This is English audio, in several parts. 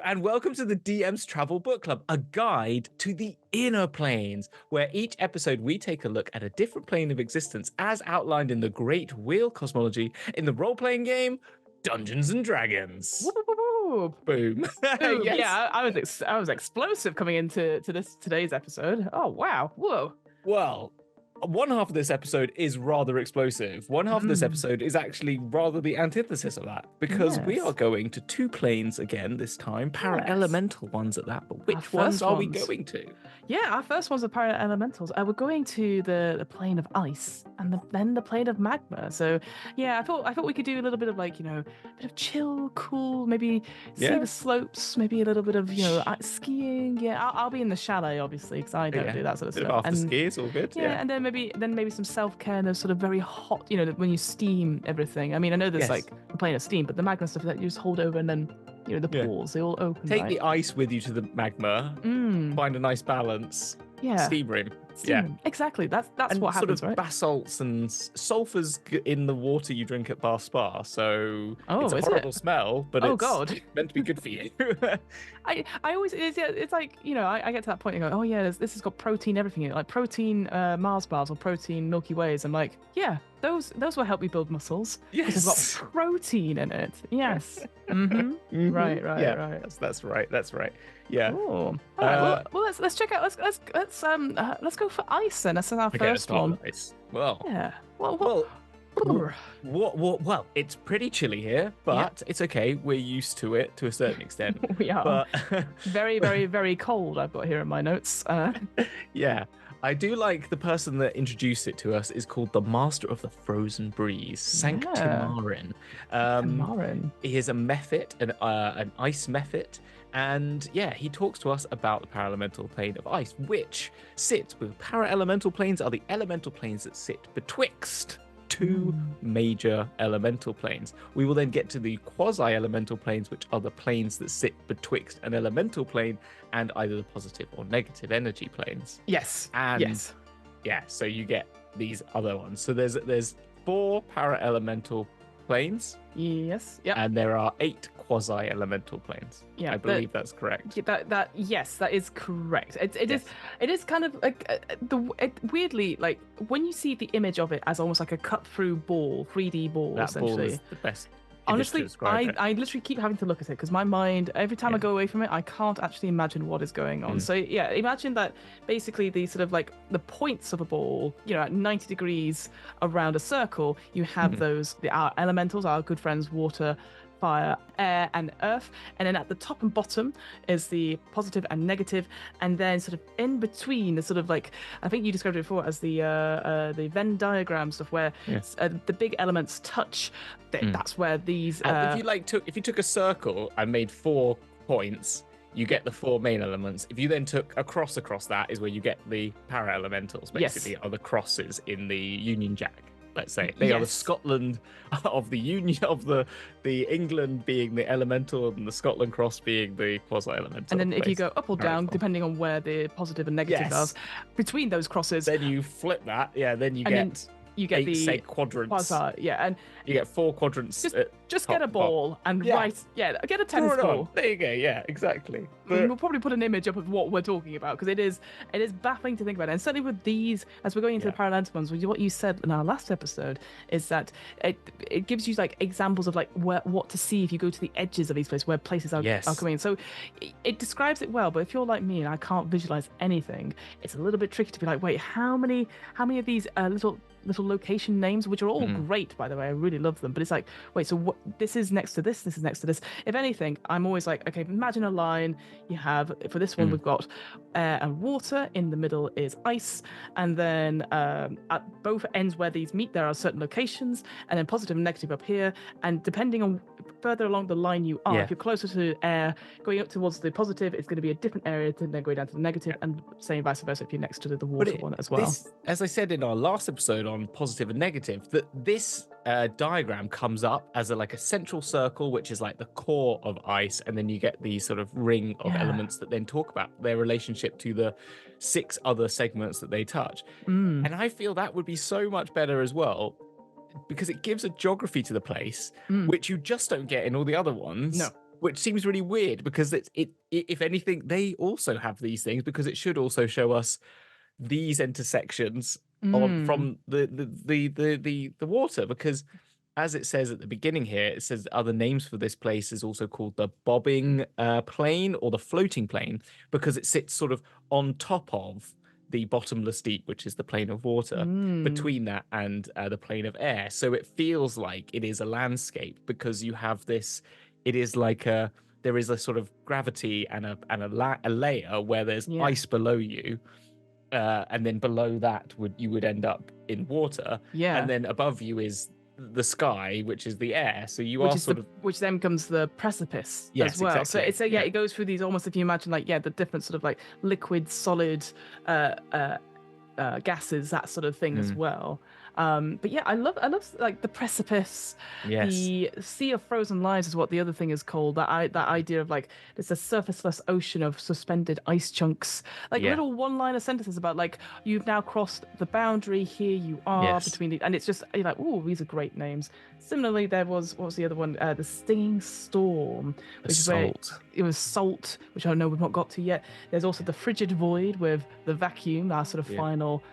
and welcome to the DM's Travel Book Club, a guide to the inner planes, where each episode we take a look at a different plane of existence as outlined in the Great Wheel cosmology in the role-playing game Dungeons and Dragons. Whoop, whoop, whoop. Boom. Boom. Yes. Yeah, I was explosive coming into today's episode. Oh wow, whoa. Well, one half of this episode is rather explosive. One half of this episode is actually rather the antithesis of that, because we are going to two planes again this time, paraelemental ones at that. But which ones are we going to? Yeah, our first ones are paraelementals. We're going to the plane of ice and then the plane of magma. So yeah, I thought we could do a little bit of a bit of chill, cool, maybe see the slopes, maybe a little bit of skiing. Yeah, I'll be in the chalet obviously because I don't do that sort of stuff. After ski is all good. Yeah, and then maybe some self-care and those sort of very hot, when you steam everything. I mean, I know there's like the plane of steam, but the magma stuff that you just hold over and then the pools, they all open. Take the ice with you to the magma, find a nice balance, steam room. Exactly. That's and what happens, sort of right? Basalts and sulfur's in the water you drink at Bar Spa, so it's a horrible smell, but it's meant to be good for you. I always it's like I get to that point and go, oh yeah, this has got protein, everything in it, like protein Mars bars or protein Milky Ways. I'm like, yeah, those will help me build muscles. Yes, because there's got protein in it. Yes. Right. That's right. Yeah. All right. Well, let's check out. Let's go for ice then. That's our first one. Ice. Well. Yeah. Well, it's pretty chilly here, but it's okay. We're used to it to a certain extent. We are. But very, very, very cold. I've got here in my notes. Yeah. I do like the person that introduced it to us is called the Master of the Frozen Breeze, Sanctumarin. He is a mephit, an ice mephit, and he talks to us about the Paraelemental Plane of Ice, which sits with paraelemental planes are the elemental planes that sit betwixt two major elemental planes. We will then get to the quasi-elemental planes, which are the planes that sit betwixt an elemental plane and either the positive or negative energy planes. Yes. And so you get these other ones. So there's 4 paraelemental planes. Yes. Yeah. And there are 8 quasi-elemental planes. Yeah, I believe that's correct. That is correct. It is kind of like weirdly, like when you see the image of it as almost like a cut through ball, 3D ball. That essentially. Ball is the best. Honestly, I literally keep having to look at it because my mind, every time I go away from it, I can't actually imagine what is going on. So yeah, imagine that basically the sort of like the points of a ball, at 90 degrees around a circle, you have our elementals, our good friends, water, fire, air, and earth, and then at the top and bottom is the positive and negative, and then sort of in between the sort of like, I think you described it before as the Venn diagram stuff where the big elements touch. That's where these. If you took a circle and made 4 points, you get the 4 main elements. If you then took a cross across that, is where you get the paraelementals. Basically, are the crosses in the Union Jack. Let's say they are the Scotland of the Union of the England being the elemental and the Scotland cross being the quasi-elemental. And then if you go up or down, depending on where the positive and negative are, between those crosses, then you flip that. Yeah, then you get 8, say, quadrants. And you get 4 quadrants. Just get a ball and get a tennis ball. There you go. Yeah, exactly. We'll probably put an image up of what we're talking about because it is baffling to think about. And certainly with these, as we're going into the paraelemental ones, what you said in our last episode is that it gives you like examples of like what to see if you go to the edges of these places where places are coming in. So it describes it well. But if you're like me and I can't visualize anything, it's a little bit tricky to be like, wait, how many of these little location names, which are all great, by the way, I really love them, but it's like, wait, so what, this is next to this is next to this. If anything, I'm always like, okay, imagine a line. You have, for this one, we've got air and water, in the middle is ice, and then at both ends where these meet there are certain locations, and then positive and negative up here, and depending on further along the line you are, if you're closer to air, going up towards the positive, it's going to be a different area to then go down to the negative, and same vice versa if you're next to the water one as well. As I said in our last episode on positive and negative, that this diagram comes up as a central circle, which is like the core of ice, and then you get these sort of ring of elements that then talk about their relationship to the 6 other segments that they touch. And I feel that would be so much better as well, because it gives a geography to the place, which you just don't get in all the other ones. No. which seems really weird because if anything, they also have these things because it should also show us these intersections on from the water, because as it says at the beginning here, it says other names for this place is also called the bobbing plane or the floating plane, because it sits sort of on top of the bottomless deep, which is the plane of water, between that and the plane of air. So it feels like it is a landscape because you have this. It is like there is a sort of gravity and a layer where there's ice below you. And then below that you would end up in water. Yeah. And then above you is the sky, which is the air. So you are sort of, which then comes the precipice as well. Exactly. So it goes through these almost, if you imagine like the different sort of like liquid, solid, gases, that sort of thing as well. But yeah, I love like the precipice. Yes. The sea of frozen lines is what the other thing is called. That idea of like it's a surfaceless ocean of suspended ice chunks, like little one-liner sentences about like you've now crossed the boundary. Here you are between the, and it's just you're like, oh, these are great names. Similarly, there was what was the other one? The stinging storm, which is where it was salt, which I know we've not got to yet. There's also the frigid void with the vacuum, our sort of final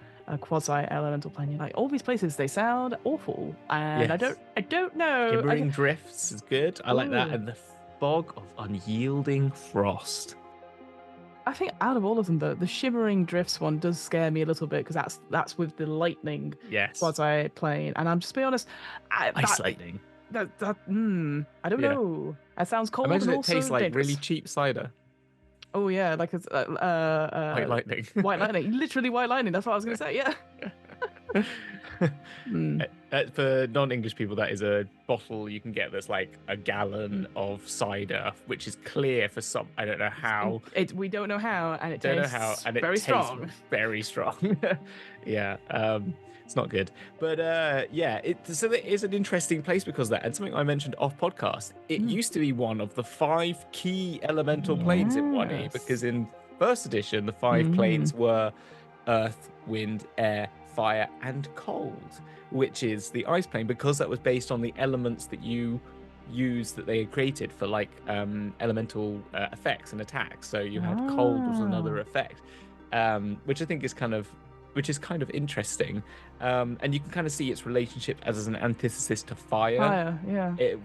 quasi-elemental plane. You're like, all these places, they sound awful, and I don't know. Shimmering drifts is good. I like that, and the fog of unyielding frost. I think out of all of them, though, the shimmering drifts one does scare me a little bit because that's with the lightning quasi-plane, and I'm just being honest, ice lightning. I don't know. That sounds cold. Imagine and it tastes like really cheap cider. Oh yeah, like it's white lightning. White lightning, literally white lightning. That's what I was going to say. Yeah. For non-English people, that is a bottle you can get that's like a gallon of cider, which is clear for some. I don't know how. We don't know how, and it don't tastes know how, and it very tastes strong. Very strong. Yeah. It's not good, but so it is an interesting place because of that, and something I mentioned off podcast. It used to be one of the 5 key elemental planes in 1E, because in first edition the 5 planes were earth, wind, air, fire, and cold, which is the ice plane, because that was based on the elements that you use that they had created for like elemental effects and attacks. So you had cold was another effect, which I think is kind of interesting, and you can kind of see its relationship as an antithesis to fire.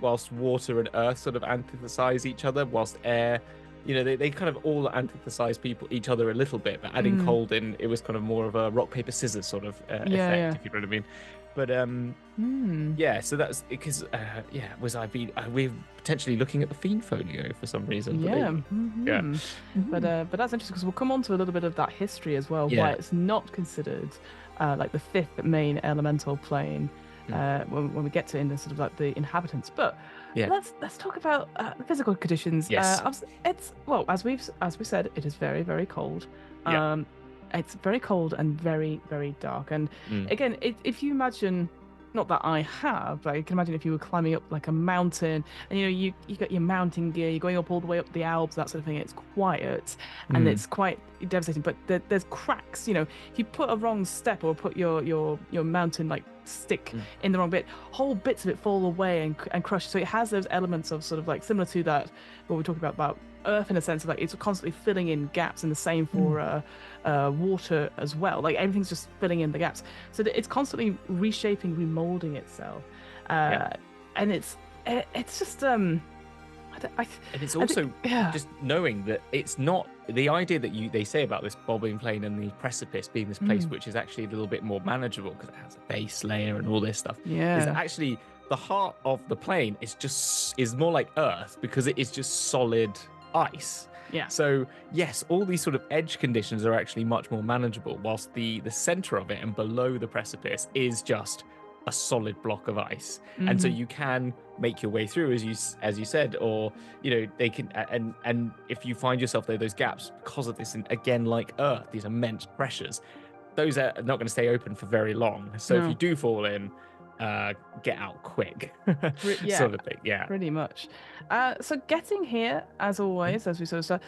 Whilst water and earth sort of antithesize each other, whilst air, they kind of all antithesize each other a little bit, but adding cold in, it was kind of more of a rock paper scissors sort of effect, if you know what I mean. But so that's because we're potentially looking at the Fiend Folio for some reason. But that's interesting because we'll come on to a little bit of that history as well, why it's not considered like the 5th main elemental plane when we get to in the sort of like the inhabitants. But let's talk about the physical conditions. It's as we said, it is very, very cold. It's very cold and very, very dark. And again, if you imagine, not that I have, but I can imagine if you were climbing up like a mountain and you got your mountain gear, you're going up all the way up the Alps, that sort of thing. It's quiet and it's quite devastating. But there's cracks. If you put a wrong step or put your mountain like stick in the wrong bit, whole bits of it fall away and crush. So it has those elements of sort of like similar to that what we're talking about Earth, in a sense of like it's constantly filling in gaps, and the same for water as well. Like everything's just filling in the gaps, so that it's constantly reshaping, remolding itself, and it's just and it's also just knowing that it's not the idea that they say about this bobbing plane and the precipice being this place which is actually a little bit more manageable because it has a base layer and all this stuff. Is actually the heart of the plane is more like Earth because it is just solid ice. So yes, all these sort of edge conditions are actually much more manageable, whilst the center of it and below the precipice is just a solid block of ice. And so you can make your way through, as you said, or they can, and if you find yourself there, those gaps because of this, and again, like Earth, these immense pressures, those are not going to stay open for very long. So if you do fall in, get out quick. Sort of thing. Pretty much. So getting here, as always, as we sort of said,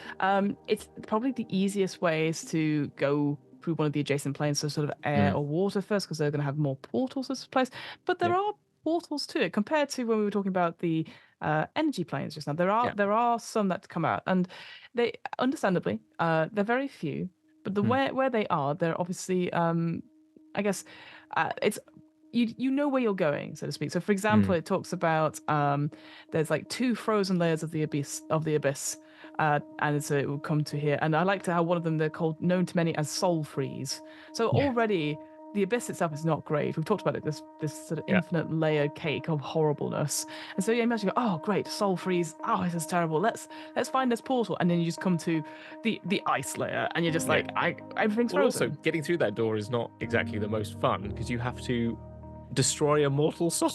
it's probably the easiest way is to go through one of the adjacent planes, so sort of air or water first, because they're going to have more portals as a place. But there are portals to it compared to when we were talking about the energy planes just now. There are some that come out, and they understandably they're very few, but the where they are, they're obviously I guess it's you know where you're going, so to speak. So for example, it talks about there's like 2 frozen layers of the abyss. And so it will come to here, and I liked how one of them they're called known to many as soul freeze. So already the abyss itself is not great. We've talked about it, this sort of infinite layered cake of horribleness. And so you imagine, oh great, soul freeze. Oh, this is terrible. Let's find this portal, and then you just come to the ice layer, and you're just like, everything's frozen. Also, getting through that door is not exactly the most fun because you have to destroy a mortal soul.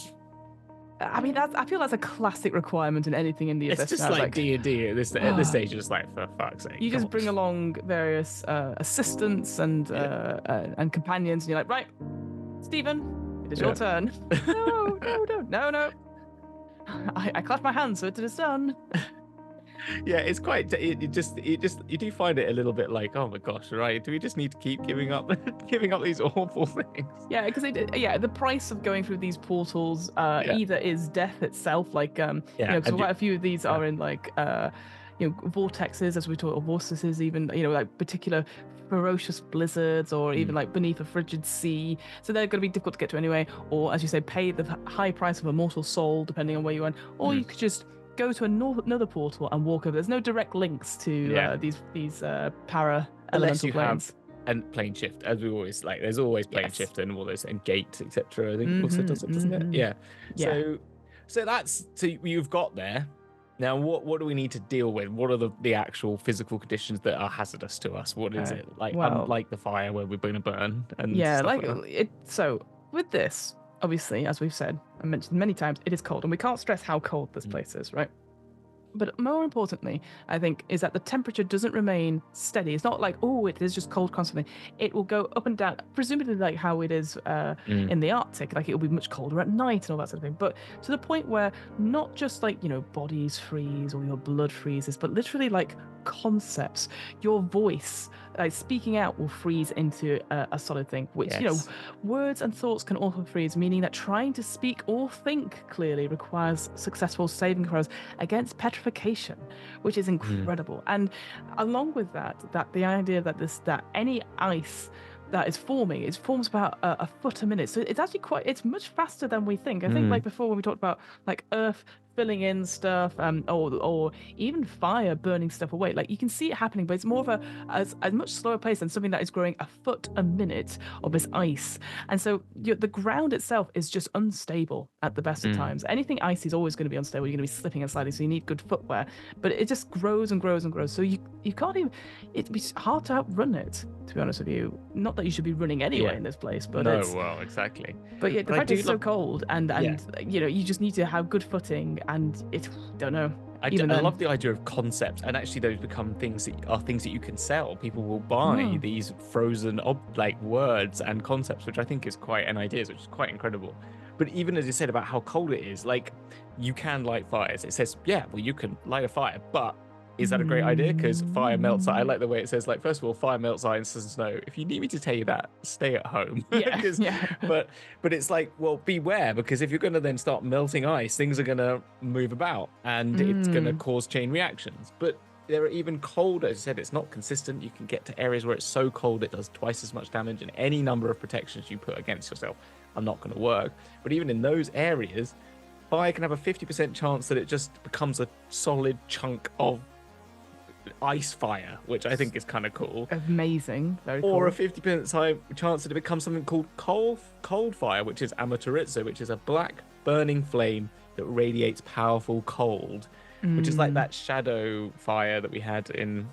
I mean, I feel that's a classic requirement in anything in the abyss. It's just like D&D at this stage. Just like, for fuck's sake, you just bring along various assistants and companions, and you're like, right, Stephen, it is your turn. No. I clap my hands so it is done. Yeah, it's quite. You do find it a little bit like, oh my gosh, right? Do we just need to keep giving up these awful things? Yeah, because the price of going through these portals either is death itself, like because quite a few of these are in like vortexes, as we talk, or vortices, even like particular ferocious blizzards, or even like beneath a frigid sea. So they're going to be difficult to get to anyway. Or as you say, pay the high price of a mortal soul, depending on where you are. Or you could just go to another portal and walk over. There's no direct links to these para-elemental planes. And plane shift, as we always like. There's always plane shift and all those, and gate, etc. I think also does it, doesn't it? Yeah. So you've got there. Now, what do we need to deal with? What are the actual physical conditions that are hazardous to us? What is it like? Unlike the fire where we're going to burn and stuff like that. So with this, obviously, as we've said and mentioned many times, it is cold, and we can't stress how cold this place is, right? But more importantly, I think, is that the temperature doesn't remain steady. It's not like, oh, it is just cold constantly. It will go up and down, presumably like how it is in the Arctic. Like, it will be much colder at night and all that sort of thing. But to the point where not just like, bodies freeze or your blood freezes, but literally like concepts, your voice, like speaking out, will freeze into a solid thing, which, words and thoughts can also freeze, meaning that trying to speak or think clearly requires successful saving throws against petrification, which is incredible. And along with that the idea that any ice that is forming, it forms about a foot a minute. So it's actually it's much faster than we think. I think like before when we talked about like Earth filling in stuff, or even fire burning stuff away. Like, you can see it happening, but it's more of a much slower pace than something that is growing a foot a minute of this ice. And so the ground itself is just unstable at the best of times. Anything icy is always going to be unstable. You're going to be slipping and sliding, so you need good footwear. But it just grows and grows and grows. So you can't even. It'd be hard to outrun it, to be honest with you. Not that you should be running anyway in this place, but exactly. But the fact it's so cold, and you just need to have good footing. And don't know. I love the idea of concepts, and actually those become things that you can sell. People will buy these frozen words and concepts, which I think is quite an idea, which is quite incredible. But even as you said about how cold it is, like, you can light fires. It says, you can light a fire, but is that a great idea? Because fire melts. I like the way it says, like, first of all, fire melts ice and snow. If you need me to tell you that, stay at home. But it's like, well, beware, because if you're going to then start melting ice, things are going to move about, and it's going to cause chain reactions. But there are even colder. As I said, it's not consistent. You can get to areas where it's so cold it does twice as much damage, and any number of protections you put against yourself are not going to work. But even in those areas, fire can have a 50% chance that it just becomes a solid chunk of ice fire, which I think is kind of cool. Amazing. Very cool. Or a 50% chance that it becomes something called cold fire, which is amaterizzo, which is a black burning flame that radiates powerful cold, which is like that shadow fire that we had in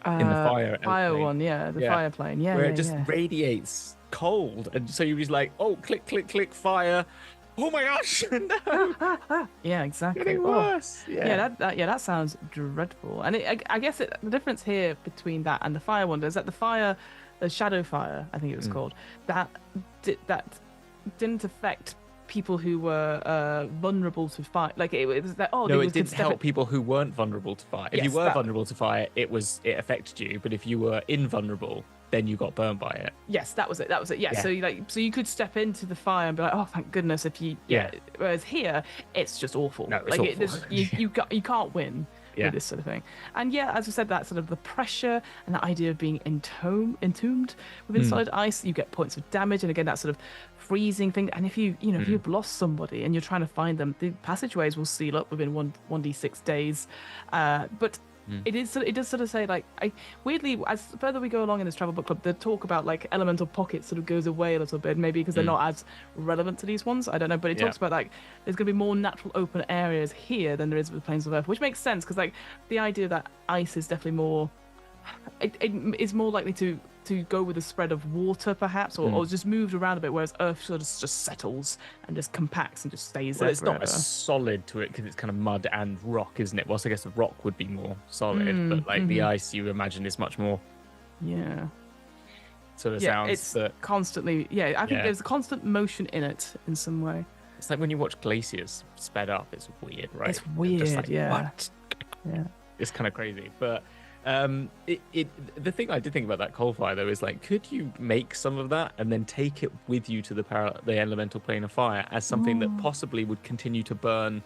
the fire one, fire plane, where it just radiates cold, and so you're just like, oh, click, click, click, fire. Oh my gosh! No. Yeah, exactly. Getting worse. That sounds dreadful. And I guess the difference here between that and the fire one is that the shadow fire, I think it was called, that didn't affect people who were vulnerable to fire. Like, it was that. Oh, no, it didn't help people who weren't vulnerable to fire. If you were vulnerable to fire, it affected you. But if you were invulnerable, then you got burned by it. Yes, that was it. Yeah. So you could step into the fire and be like, oh, thank goodness. If you Whereas here, it's just awful. No, it's awful. You can't win. With this sort of thing. And as I said, that sort of the pressure and the idea of being entombed within solid ice, you get points of damage, and again that sort of freezing thing. And if if you've lost somebody and you're trying to find them, the passageways will seal up within 1d6 days. But it does sort of say, like, weirdly, as further we go along in this travel book club, the talk about like elemental pockets sort of goes away a little bit, maybe because they're not as relevant to these ones. I don't know, but it talks about like there's going to be more natural open areas here than there is with the plains of Earth, which makes sense because like the idea that ice is definitely more, it is more likely to go with the spread of water perhaps, or just moved around a bit, whereas Earth sort of just settles and just compacts and just stays there. It's not as solid to it because it's kind of mud and rock, isn't it? Whilst I guess the rock would be more solid, but like the ice, you imagine, is much more. Yeah. Sort of sounds. It's constantly. Yeah, I think there's a constant motion in it in some way. It's like when you watch glaciers sped up. It's weird, right? It's weird. Just like, what? Yeah. It's kind of crazy, but. The thing I did think about that coal fire though is like, could you make some of that and then take it with you to the elemental plane of fire as something that possibly would continue to burn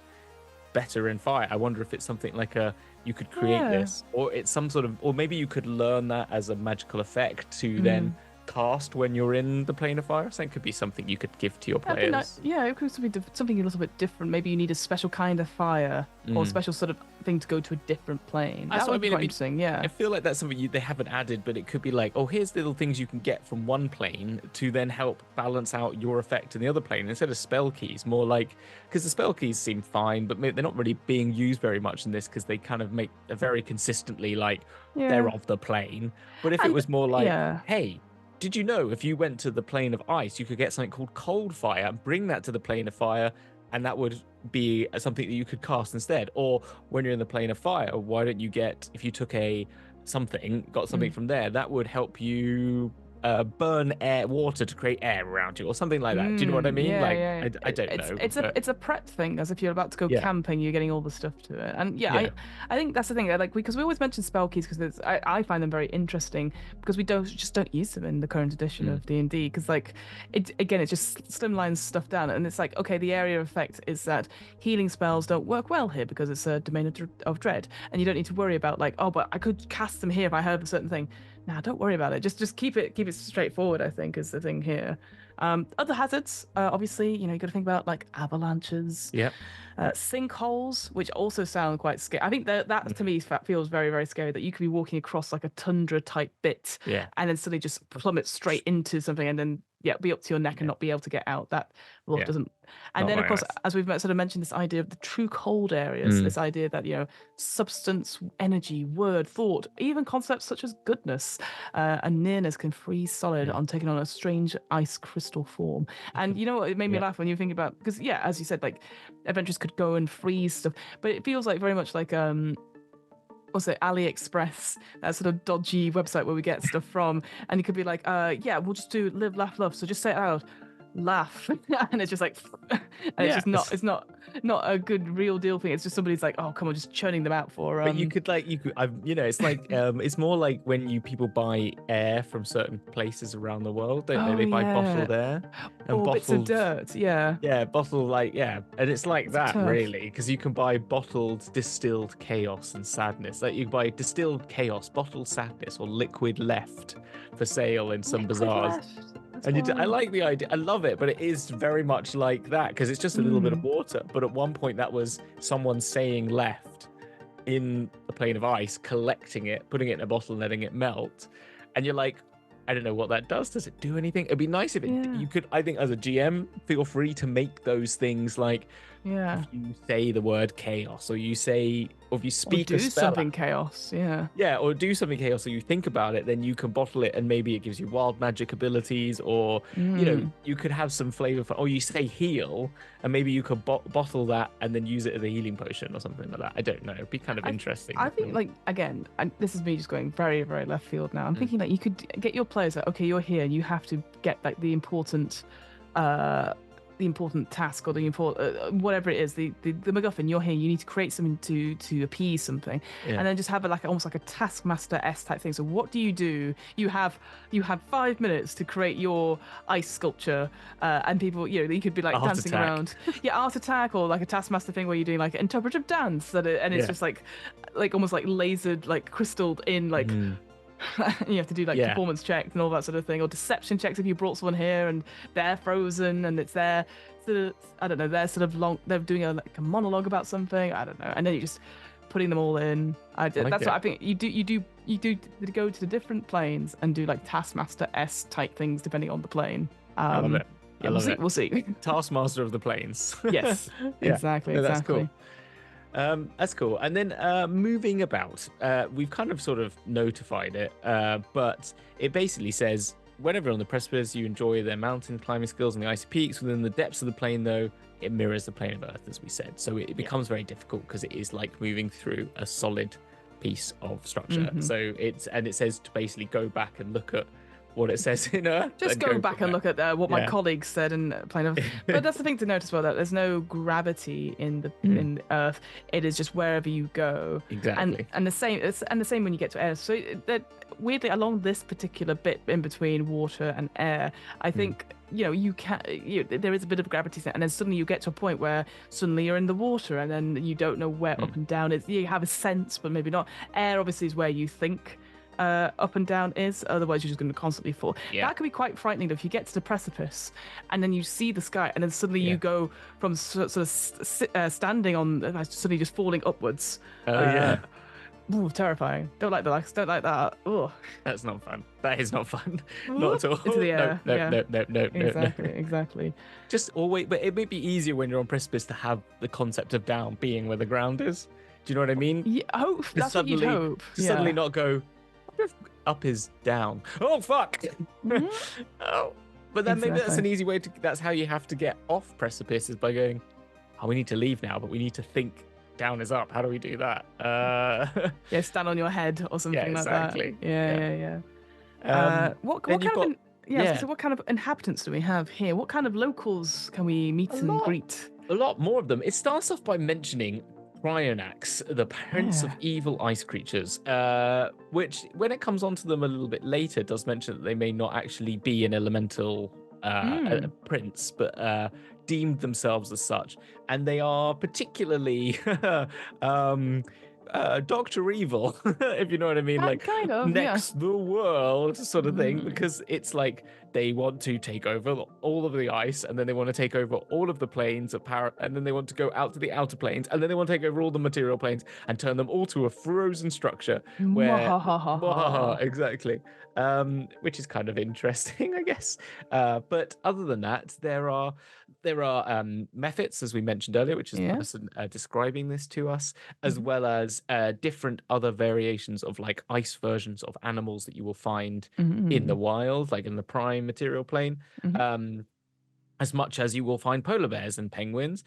better in fire? I wonder if it's something like you could create this, or it's some sort of, or maybe you could learn that as a magical effect to then cast when you're in the plane of fire. So it could be something you could give to your players. It could be something a little bit different. Maybe you need a special kind of fire or a special sort of thing to go to a different plane. That would be quite interesting. Yeah, I feel like that's something they haven't added, but it could be like, oh, here's little things you can get from one plane to then help balance out your effect in the other plane instead of spell keys. More like, because the spell keys seem fine, but they're not really being used very much in this because they kind of make a very consistently like they're of the plane. But if it was more like, hey, did you know if you went to the plane of ice, you could get something called cold fire and bring that to the plane of fire, and that would be something that you could cast instead? Or when you're in the plane of fire, why don't you get, if you took got something from there, that would help you burn water to create air around you or something like that. Do you know what I mean? I don't know. It's a prep thing, as if you're about to go camping, you're getting all the stuff to it. And I think that's the thing. Like, because we always mention spell keys because I find them very interesting because we don't use them in the current edition of D&D because like it just slimlines stuff down, and it's like, okay, the area of effect is that healing spells don't work well here because it's a domain of dread, and you don't need to worry about like, oh, but I could cast them here if I heard a certain thing. Nah, don't worry about it. Just keep it straightforward, I think, is the thing here. Other hazards, obviously, you got to think about like avalanches, sinkholes, which also sound quite scary. I think that to me feels very, very scary, that you could be walking across like a tundra type bit and then suddenly just plummet straight into something and then be up to your neck and not be able to get out. That doesn't. And then, of course, as we've sort of mentioned, this idea of the true cold areas, this idea that, substance, energy, word, thought, even concepts such as goodness and nearness can freeze solid on taking on a strange ice crystal form. And you know what? It made me laugh when you think about, because, as you said, like, adventurers could go and freeze stuff, but it feels like very much like, what's it, AliExpress, that sort of dodgy website where we get stuff from, and you could be like, we'll just do live, laugh, love. So just say it out, laugh, and it's just like, and it's not a good real deal thing. It's just somebody's like, oh, come on, just churning them out for. But it's like, it's more like when people buy air from certain places around the world, don't they? They buy bottled air and bits of dirt, bottled and it's like that really, because you can buy bottled distilled chaos and sadness. Like you can buy distilled chaos, bottled sadness, or liquid left for sale in some bazaars. And I like the idea. I love it, but it is very much like that because it's just a little bit of water. But at one point, that was someone saying left in the plane of ice, collecting it, putting it in a bottle, and letting it melt. And you're like, I don't know what that does. Does it do anything? It'd be nice if you could. I think as a GM, feel free to make those things like if you say the word chaos, or you say, or if you speak or do a spell something chaos, or do something chaos, or you think about it, then you can bottle it, and maybe it gives you wild magic abilities, or you could have some flavor for. Or you say heal, and maybe you could bottle that and then use it as a healing potion or something like that. I don't know. It'd be kind of interesting. I think, like, again, and this is me just going very, very left field now. I'm thinking like you could get your players like, okay, you're here, and you have to get like the important important task or the important whatever it is, the MacGuffin. You're here. You need to create something to appease something, and then just have almost like a taskmaster-esque type thing. So what do? You have 5 minutes to create your ice sculpture, and people, you could be like dancing around, art attack, or like a taskmaster thing where you're doing like interpretive dance, and it's just like almost like lasered, like crystalled in, like. You have to do like performance checks and all that sort of thing, or deception checks if you brought someone here and they're frozen and it's their sort of, I don't know, they're doing a monologue about something, I don't know, and then you're just putting them all in. That's what I think you do go to the different planes and do like Taskmaster-esque type things depending on the plane. I love it. We'll see. Taskmaster of the planes. Yes, exactly. That's cool. That's cool. And then moving about, we've kind of sort of notified it, but it basically says whenever on the precipice you enjoy their mountain climbing skills and the icy peaks. Within the depths of the plane, though, it mirrors the plane of Earth, as we said. So it becomes very difficult because it is like moving through a solid piece of structure. So it says to basically go back and look at what it says in Earth. Just go back and look at what my colleagues said in Plane of. But that's the thing to notice, well, that there's no gravity in Earth. It is just wherever you go. Exactly. And the same when you get to air. So that weirdly, along this particular bit in between water and air, I think there is a bit of gravity, and then suddenly you get to a point where suddenly you're in the water, and then you don't know where up and down is. You have a sense, but maybe not. Air obviously is where you think up and down is, otherwise you're just going to constantly fall. That can be quite frightening though, if you get to the precipice and then you see the sky and then suddenly you go from sort of standing on, suddenly just falling upwards. Ooh, terrifying. Don't like that. Ooh. That's not fun. That is not fun. Not at all. Into the air. No. Exactly. Just always, but it may be easier when you're on precipice to have the concept of down being where the ground is. Do you know what I mean? Yeah, hope. That's what you'd hope. Suddenly not go, up is down. Oh, fuck. Oh. But then maybe that's an easy way to, that's how you have to get off precipices, by going, we need to leave now, but we need to think down is up. How do we do that? Stand on your head or something like that. Yeah. What kind of inhabitants do we have here? What kind of locals can we meet and greet? A lot more of them. It starts off by mentioning Cryonax, the prince of evil ice creatures, which, when it comes onto them a little bit later, does mention that they may not actually be an elemental prince, but deemed themselves as such. And they are particularly Dr. Evil, if you know what I mean, like kind of, next the world sort of thing, because it's like they want to take over all of the ice, and then they want to take over all of the planes of power, and then they want to go out to the outer planes, and then they want to take over all the material planes and turn them all to a frozen structure where exactly, which is kind of interesting, I guess. But other than that, there are methods, as we mentioned earlier, which is the person describing this to us, as well as different other variations of like ice versions of animals that you will find in the wild, like in the prime material plane. As much as you will find polar bears and penguins,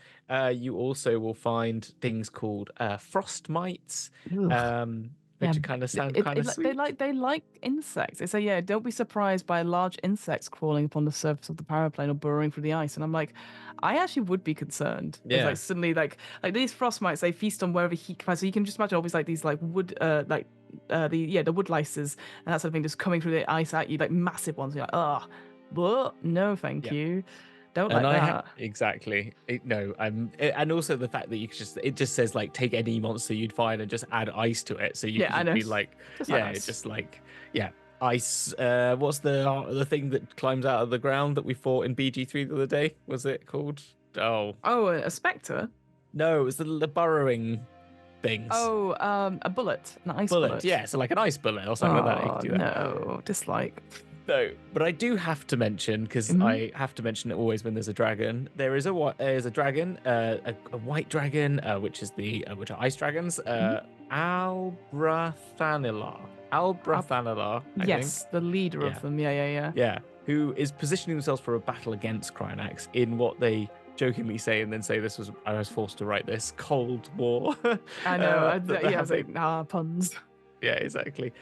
you also will find things called frost mites, which kind of sound kind of sweet. They like insects. They say, don't be surprised by large insects crawling upon the surface of the paraplane or burrowing through the ice. And I'm like, I actually would be concerned. It's like suddenly like these frost mites, they feast on wherever heat can. So you can just imagine always like these like wood the wood lices and that sort of thing just coming through the ice at you, like massive ones. You're like, but no, thank you. Don't like that. Exactly. And also the fact that it just says like take any monster you'd find and just add ice to it. So you can be like, ice. What's the thing that climbs out of the ground that we fought in BG3 the other day? Was it called? A spectre? No, it was the burrowing things. A bullet, an ice bullet. Yeah, so like an ice bullet or something like that. You can do that. No, dislike. No, but I do have to mention, because I have to mention it always when there's a dragon. There's a dragon, a white dragon, which are ice dragons. Albrathanila, I think. The leader of them. Yeah. Who is positioning themselves for a battle against Cryonax in what they jokingly say, and then say I was forced to write this, Cold War. I know. I was like, puns. Yeah, exactly.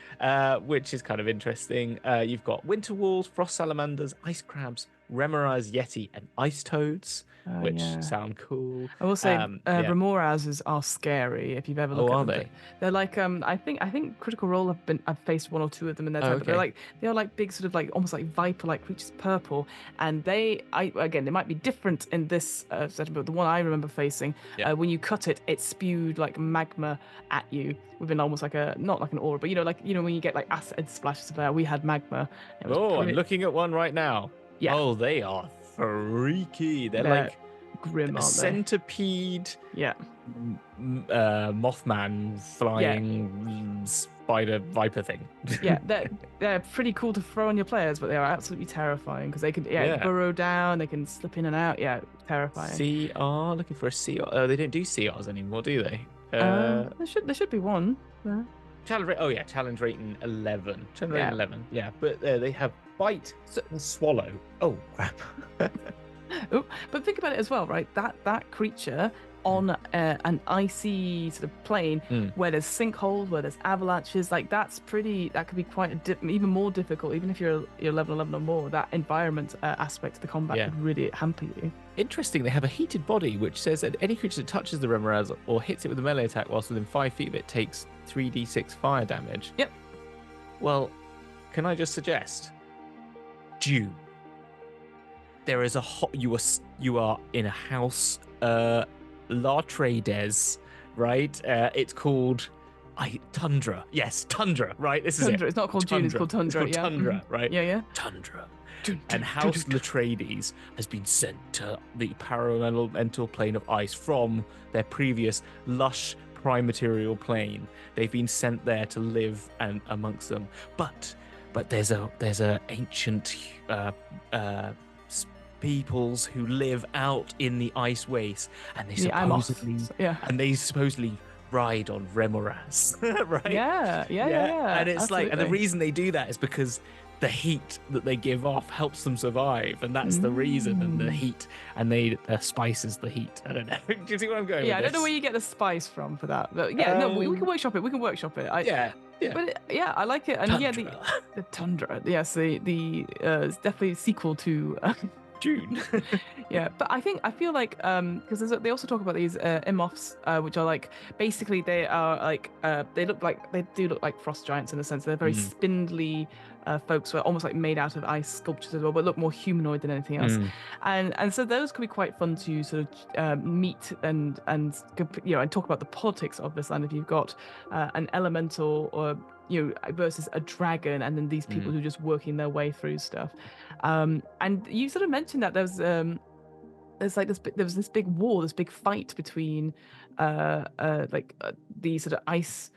Which is kind of interesting. You've got winter wolves, frost salamanders, ice crabs, Remoras, Yeti, and ice toads, which Yeah. sound cool. I will say, remoras are scary if you've ever looked at them. Are they? They're like I think Critical Role I've faced one or two of them in their time, but they are like big sort of like almost like viper-like creatures, purple, and they might be different in this setting, but the one I remember facing, when you cut it, it spewed like magma at you within almost like not like an aura, but when you get like acid splashes of air, we had magma. I'm looking at one right now. Yeah. Oh, they are freaky. They're like grim, a centipede. Yeah. Mothman flying spider viper thing. Yeah, they're pretty cool to throw on your players, but they are absolutely terrifying because they can burrow down, they can slip in and out. Yeah, terrifying. CR, looking for a CR. Oh, they don't do CRs anymore, do they? There should be one. Yeah. Challenge rating 11. Challenge rating 11. Yeah, but they have bite and swallow. Oh crap. But think about it as well, right? That creature on an icy sort of plane where there's sinkholes, where there's avalanches, like that could be quite even more difficult, even if you're level 11 or more. That environment aspect of the combat could really hamper you. Interesting, they have a heated body, which says that any creature that touches the Remoras or hits it with a melee attack whilst within 5 feet of it takes 3d6 fire damage. Yep. Well, can I just suggest, June, there is you are in a house, La Trades, right? It's called Tundra. Yes, Tundra, right? This is Tundra. it. It's not called June, it's called Tundra. It's called Tundra, right? Yeah. Tundra. And House Latrades has been sent to the Paraelemental Plane of Ice from their previous lush primaterial plane. They've been sent there to live amongst them. But there's a ancient peoples who live out in the ice waste, and they supposedly ride on Remoras, right? Yeah. And it's absolutely. and the reason they do that is because the heat that they give off helps them survive, and that's the reason. And the heat, and the spices the heat. I don't know. Do you see where I'm going? Yeah, with I don't know where you get the spice from for that, but we can workshop it. Yeah. But I like it, and Tundra. the Tundra. Yes, the it's definitely a sequel to. June. Yeah, but I feel like because they also talk about these immoths, which are like basically they are like they do look like frost giants in a sense. They're very spindly folks who are almost like made out of ice sculptures as well, but look more humanoid than anything else. And so those could be quite fun to sort of meet and talk about the politics of this land. If you've got an elemental or versus a dragon, and then these people who are just working their way through stuff. And you sort of mentioned that there was this big war, this big fight between the sort of ice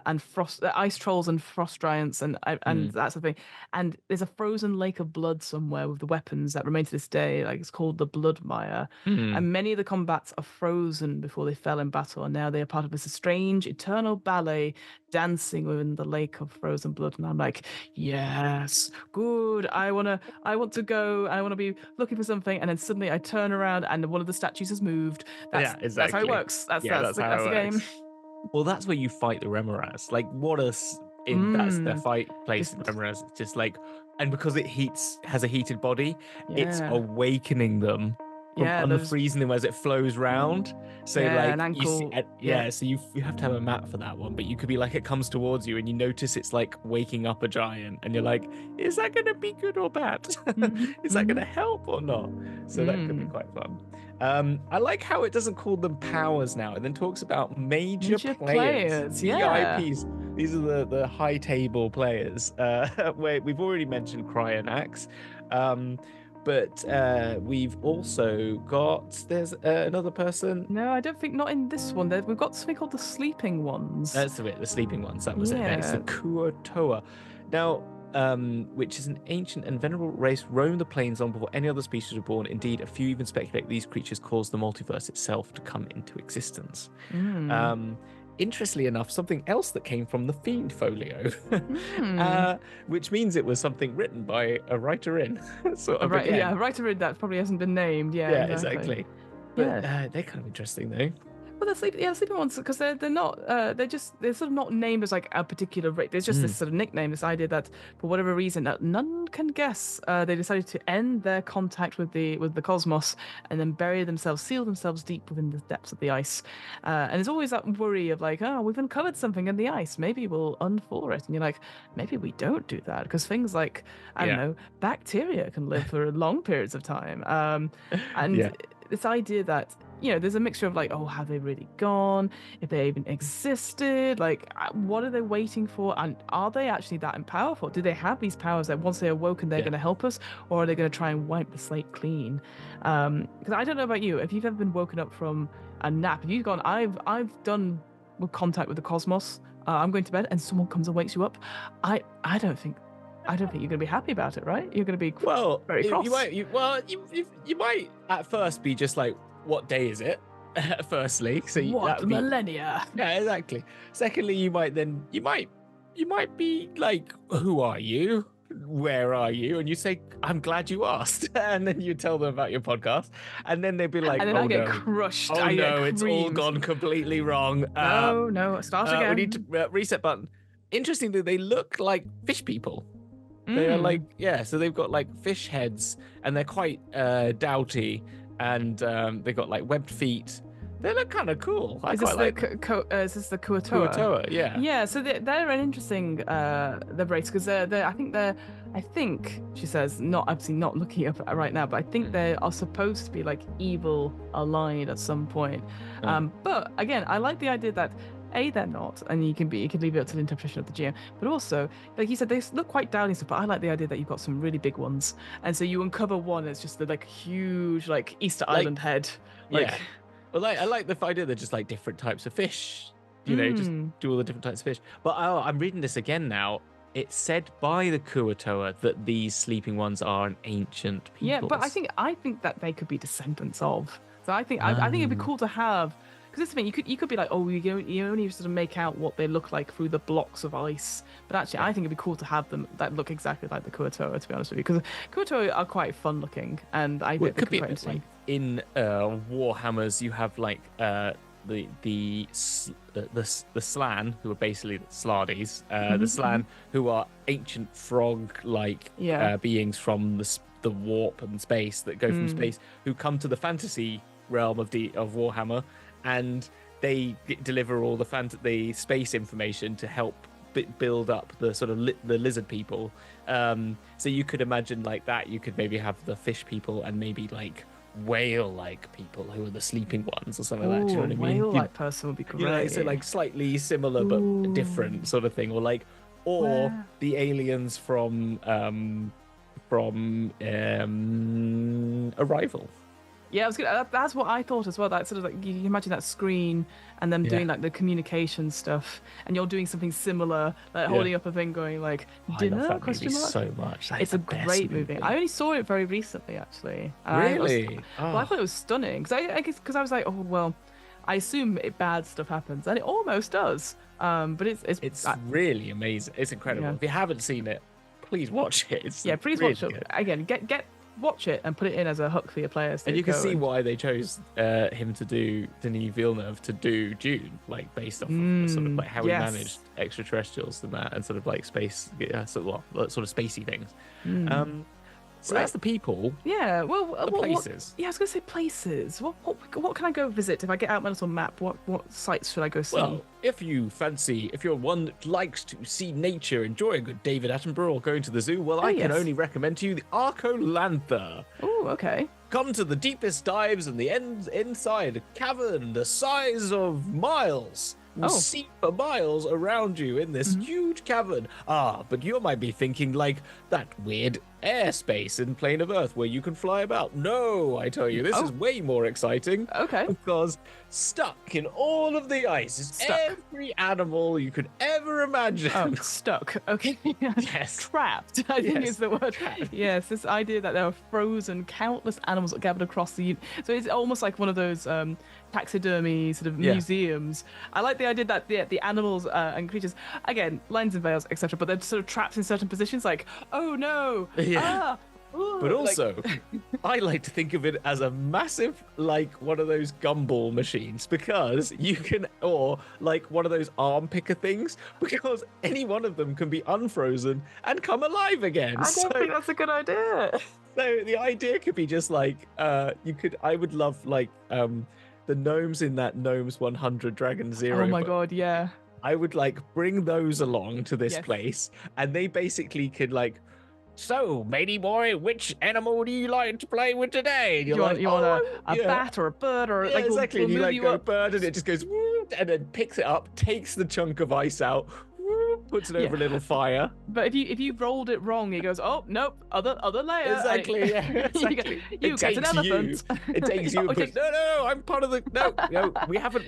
and frost, ice trolls and frost giants, and that sort of thing. And there's a frozen lake of blood somewhere with the weapons that remain to this day. Like it's called the Blood Mire, and many of the combats are frozen before they fell in battle, and now they are part of this strange eternal ballet dancing within the lake of frozen blood. And I'm like, yes, good. I want to go. I want to be looking for something, and then suddenly I turn around and one of the statues has moved. Exactly. That's how it works. That's the game. Well, that's where you fight the Remoras. Like, that's their fight place in Remoras. It's just like, and because it has a heated body, it's awakening them from unfreezing them as it flows round. So an ankle. So you have to have a map for that one. But you could be like, it comes towards you and you notice it's like waking up a giant, and you're like, is that going to be good or bad? Is that going to help or not? So that could be quite fun. I like how it doesn't call them powers now. It then talks about major players. VIPs. These are the high table players. Where we've already mentioned Cryonax. But we've also got, there's another person. No, I don't think, not in this one. We've got something called the Sleeping Ones. That's the Sleeping Ones. That was it. It's the Kuotoa. Now, which is an ancient and venerable race, roamed the plains long before any other species were born. Indeed, a few even speculate these creatures caused the multiverse itself to come into existence. Interestingly enough, something else that came from the Fiend Folio, which means it was something written by a writer-in. A writer-in that probably hasn't been named. Yeah, exactly. But they're kind of interesting, though. but the sleeping ones, because they're not they're sort of not named as like a particular race. There's just this sort of nickname, this idea that for whatever reason that none can guess, they decided to end their contact with the cosmos and then seal themselves deep within the depths of the ice. And there's always that worry of like, oh, we've uncovered something in the ice. Maybe we'll unthaw it. And you're like, maybe we don't do that, because things like I don't know, bacteria can live for long periods of time. And this idea that, there's a mixture of like, oh, have they really gone? If they even existed, like, what are they waiting for? And are they actually that powerful? Do they have these powers that once they're awoken, they're going to help us? Or are they going to try and wipe the slate clean? Because I don't know about you, if you've ever been woken up from a nap, if you've gone, I've done contact with the cosmos, I'm going to bed, and someone comes and wakes you up, I don't think you're going to be happy about it, right? You're going to be very cross. You might at first be just like, what day is it? Firstly, so what millennia? Yeah, exactly. Secondly, you might be like, who are you? Where are you? And you say, I'm glad you asked. And then you tell them about your podcast, and then they'd be like, and then I get crushed. Oh no, it's all gone completely wrong. No, start again. We need to reset button. Interestingly, they look like fish people. They are like, so they've got like fish heads, and they're quite doughty, and they've got like webbed feet. They look kind of cool. Is this the Kuatoa? Kuatoa, yeah. Yeah, so they're an interesting race, because I think she says, obviously not looking up right now, but I think they are supposed to be like evil aligned at some point. But again, I like the idea that they're not, and you can leave it up to the interpretation of the GM. But also, like you said, they look quite downy and stuff. But I like the idea that you've got some really big ones, and so you uncover one. It's just the like huge like Easter Island head. Yeah. Well, I like the idea they're just like different types of fish. Just do all the different types of fish. But I'm reading this again now. It's said by the Kuatoa that these sleeping ones are an ancient people. Yeah, but I think that they could be descendants of. So I think it'd be cool to have. Because this thing, you could be like, oh, you only sort of make out what they look like through the blocks of ice. But actually, I think it'd be cool to have them that look exactly like the Kuatoa, to be honest with you. Because Kuatoa are quite fun looking, and I think it could be quite interesting. Like in Warhammers, you have like the Slan, who are basically the Slardies, the Slan, who are ancient frog-like beings from the warp and space that go from space, who come to the fantasy realm of Warhammer. And they deliver all the space information to help build up the sort of the lizard people. So you could imagine like that. You could maybe have the fish people and maybe like whale-like people who are the sleeping ones or something like that. Do you know what I mean? Whale-like person would be great. So like slightly similar but different sort of thing, or the aliens from Arrival. Yeah, that's what I thought as well. That sort of like, you can imagine that screen and them doing like the communication stuff, and you're doing something similar, like holding up a thing, going like dinner? I love that movie so much. It's a great movie. I only saw it very recently, actually. Really? I thought it was stunning because I was like, oh well, I assume bad stuff happens, and it almost does. But it's really amazing. It's incredible. If you haven't seen it, please watch it. Please really watch it again. Watch it and put it in as a hook for your players. And you can see why they chose him to do Denis Villeneuve to do Dune, like based off of sort of like how he managed extraterrestrials and that, and sort of like space, sort of spacey things. So that's the people. Yeah, well, places. I was going to say places. What can I go visit if I get out my little map? What sites should I go see? Well, if you're one that likes to see nature, enjoy a good David Attenborough, or going to the zoo, I can only recommend to you the Arcolantha. Oh, okay. Come to the deepest dives and the inside a cavern the size of miles. Will see for miles around you in this huge cavern. But you might be thinking like that weird airspace in Plane of Earth where you can fly about. No, I tell you, this is way more exciting. Okay. Because stuck in all of the ice is every animal you could ever imagine. Oh, stuck. Okay. Yes. Trapped, I think is the word. Trapped. Yes, this idea that there are frozen countless animals that gathered across the... So it's almost like one of those taxidermy sort of museums. I like the idea that the animals and creatures, again, lines and veils, etc., but they're sort of trapped in certain positions, like, oh no, But also, I like to think of it as a massive, like one of those gumball machines, because you can, or like one of those arm picker things, because any one of them can be unfrozen and come alive again. I don't think that's a good idea. So the idea could be just like, I would love like the gnomes in that Gnomes 100 Dragon Zero. Oh my God, yeah. I would like bring those along to this place, and they basically could like, so, matey boy, which animal do you like to play with today? And you want a bat or a bird or like exactly. We'll and you like go up. bird, and it just goes and then picks it up, takes the chunk of ice out, puts it over a little fire. But if you rolled it wrong, he goes, oh nope, other layer. Exactly. Yeah. Exactly. you get an elephant. It takes you. Okay. No, I'm part of the. No,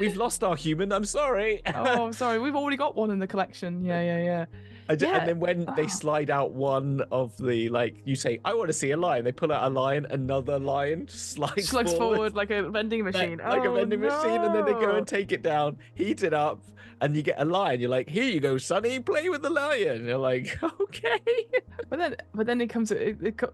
we've lost our human. I'm sorry. Oh, I'm sorry. We've already got one in the collection. Yeah. And then when they slide out one of the, like, you say, I want to see a lion. They pull out a lion, another lion slides forward like a vending machine. Like a vending machine, and then they go and take it down, heat it up, and you get a lion. You're like, here you go, Sonny, play with the lion. You're like, okay. But then it comes,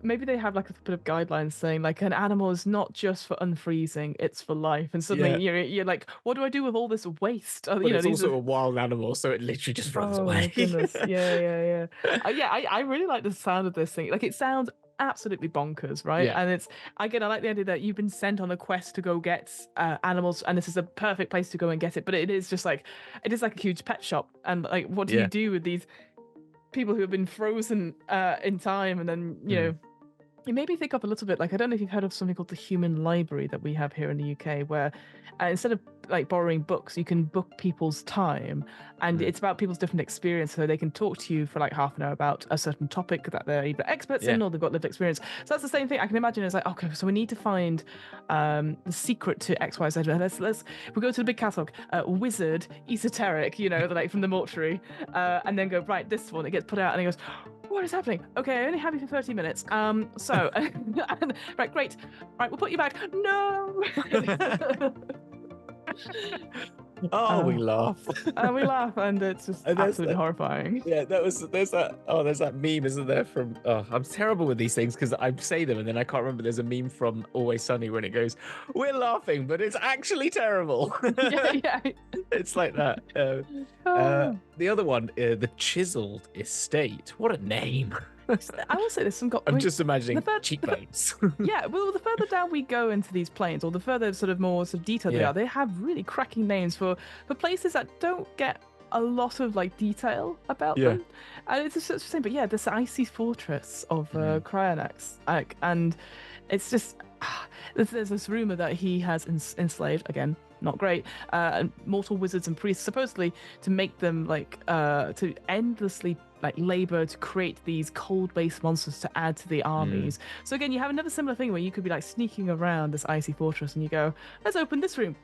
maybe they have like a bit of guidelines saying like an animal is not just for unfreezing, it's for life. And suddenly you're like, what do I do with all this waste? But it's also a wild animal, so it literally just runs away. My goodness. Yeah. I really like the sound of this thing. Like, it sounds absolutely bonkers, right? Yeah. And it's, again, I like the idea that you've been sent on a quest to go get animals, and this is a perfect place to go and get it. But it is just like, it is like a huge pet shop. And like, what do you do with these people who have been frozen in time? And then, you know, it made me think of a little bit, like, I don't know if you've heard of something called the Human Library that we have here in the UK, where instead of like borrowing books, you can book people's time, and it's about people's different experience, so they can talk to you for like half an hour about a certain topic that they're either experts in or they've got lived experience. So that's the same thing. I can imagine it's like, okay, so we need to find the secret to XYZ. Let's we go to the big catalog, wizard, esoteric, you know, like from the mortuary, and then go, right, this one, it gets put out, and he goes, what is happening? Okay, I only have you for 30 minutes. So, right, great. Right, we'll put you back. No. We laugh. We laugh, and it's just absolutely horrifying. Yeah, there's that meme, isn't there? From I'm terrible with these things because I say them and then I can't remember. There's a meme from Always Sunny when it goes, "We're laughing, but it's actually terrible." Yeah. It's like that. The other one, the Chiseled Estate. What a name! I will say this. I'm just imagining cheekbones. Yeah, well, the further down we go into these planes, or the further more detailed they are, they have really cracking names for places that don't get a lot of like detail about them. And it's just the same. But yeah, this icy fortress of Cryonax, and it's just there's this rumor that he has enslaved, again, not great, mortal wizards and priests, supposedly to make them like to endlessly like labor to create these cold-based monsters to add to the armies. So again, you have another similar thing where you could be like sneaking around this icy fortress and you go, let's open this room.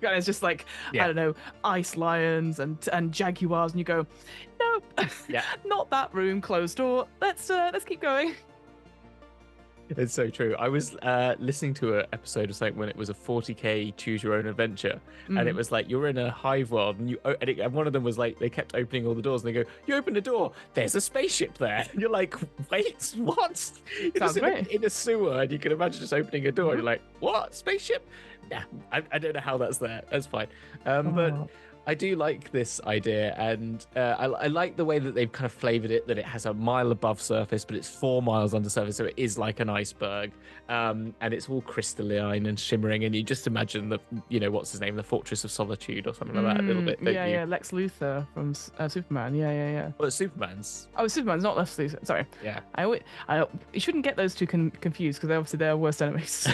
And it's just like, I don't know, ice lions and jaguars, and you go, nope, not that room, closed door. Let's keep going. It's so true. I was listening to an episode of something when it was a 40k choose your own adventure, and it was like you're in a hive world, and one of them was like they kept opening all the doors, and they go, you open a door, there's a spaceship there, and you're like, wait, what? You're just in a sewer, and you can imagine just opening a door, and you're like, what, spaceship? Yeah, I don't know how that's there. That's fine. But I do like this idea, and I like the way that they've kind of flavored it, that it has a mile above surface, but it's 4 miles under surface, so it is like an iceberg, and it's all crystalline and shimmering, and you just imagine what's his name, the Fortress of Solitude or something like that a little bit. Yeah, Lex Luthor from Superman. Yeah. Well, it's Superman's. Oh, it's Superman's, not Lex Luthor. Sorry. Yeah. You shouldn't get those two confused, because obviously they're worst enemies.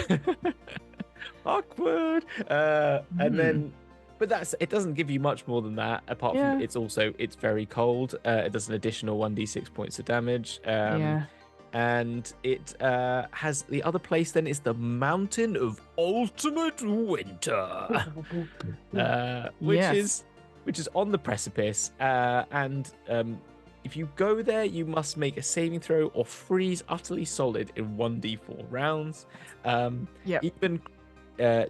Awkward. And then. But it doesn't give you much more than that, apart from it's very cold. It does an additional 1d6 points of damage. And it has the other place then is the Mountain of Ultimate Winter. Which is on the precipice. And if you go there, you must make a saving throw or freeze utterly solid in 1d4 rounds. Even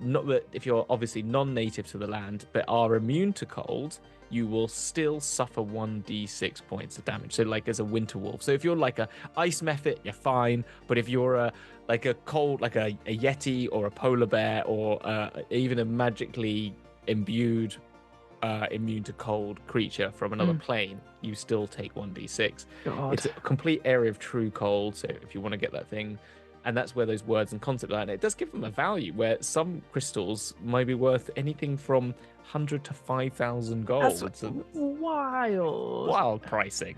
not that if you're obviously non-native to the land but are immune to cold, you will still suffer 1d6 points of damage. So like as a winter wolf. So if you're like a ice mephit, you're fine. But if you're a cold, like a yeti or a polar bear or even a magically imbued immune to cold creature from another plane, you still take 1d6. God. It's a complete area of true cold. So if you want to get that thing, and that's where those words and concepts are, and it does give them a value where some crystals might be worth anything from 100 to 5,000 gold. That's wild Pricing.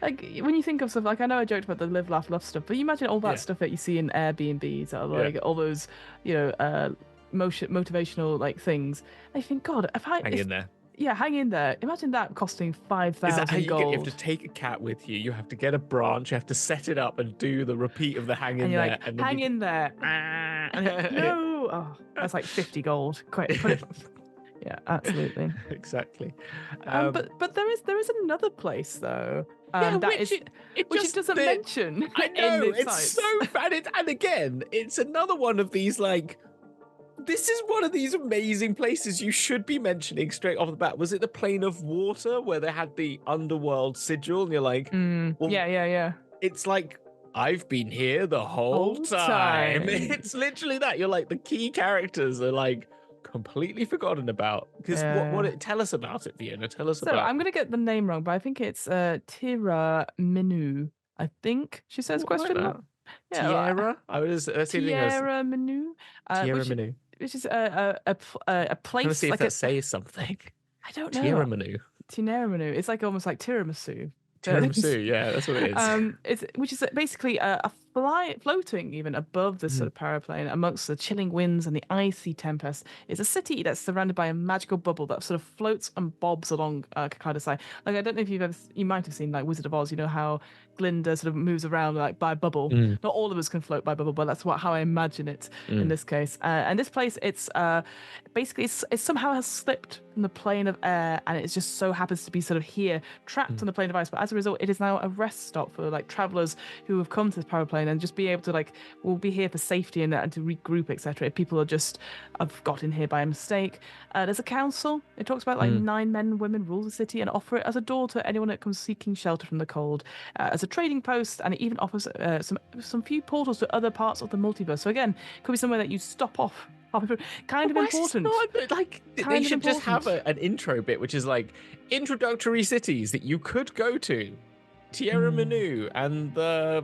Like when you think of stuff, like I know I joked about the live, laugh, love stuff, but you imagine all that stuff that you see in Airbnbs, or like all those, motivational like things. I think, God, hang in there. Yeah, hang in there. Imagine that costing 5,000 gold. You have to take a cat with you. You have to get a branch. You have to set it up and do the repeat of the hang in there. Like, hang in there. No. Oh, that's like 50 gold. Quick, put it. Yeah, absolutely. Exactly. But there is another place though. Which it doesn't mention. I know, it's so bad. And again, it's another one of these like. This is one of these amazing places you should be mentioning straight off the bat. Was it the Plane of Water where they had the underworld sigil? And you're like, yeah. It's like, I've been here the whole time. It's literally that. You're like, the key characters are like completely forgotten about. Because tell us about it, Fiona. Tell us about it. So I'm going to get the name wrong, but I think it's Tira Minu. I think she says question mark. Tierra? Tierra Minu. Tierra Minu. Which is a place. Let's see if that says something. I don't know. Tierra Minu. It's like almost like tiramisu. Tiramisu, yeah, that's what it is. Which is basically floating even above the sort of paraplane amongst the chilling winds and the icy tempests. It's a city that's surrounded by a magical bubble that sort of floats and bobs along Kakada side. Like I don't know if you might have seen like Wizard of Oz. You know how Glinda sort of moves around like by a bubble. Not all of us can float by bubble, but that's how I imagine it in this case. And this place, it's basically it somehow has slipped from the plane of air, and it just so happens to be sort of here, trapped on the plane of ice. But as a result, it is now a rest stop for like travelers who have come to this paraplane and just be able to like, we'll be here for safety and to regroup, etc. If people have got in here by a mistake. There's a council. It talks about like 9 men and women rule the city and offer it as a door to anyone that comes seeking shelter from the cold, as a trading post, and it even offers some few portals to other parts of the multiverse. So again, it could be somewhere that you stop off. Kind of important. They should just have an intro bit, which is like introductory cities that you could go to. Tierra Minu and the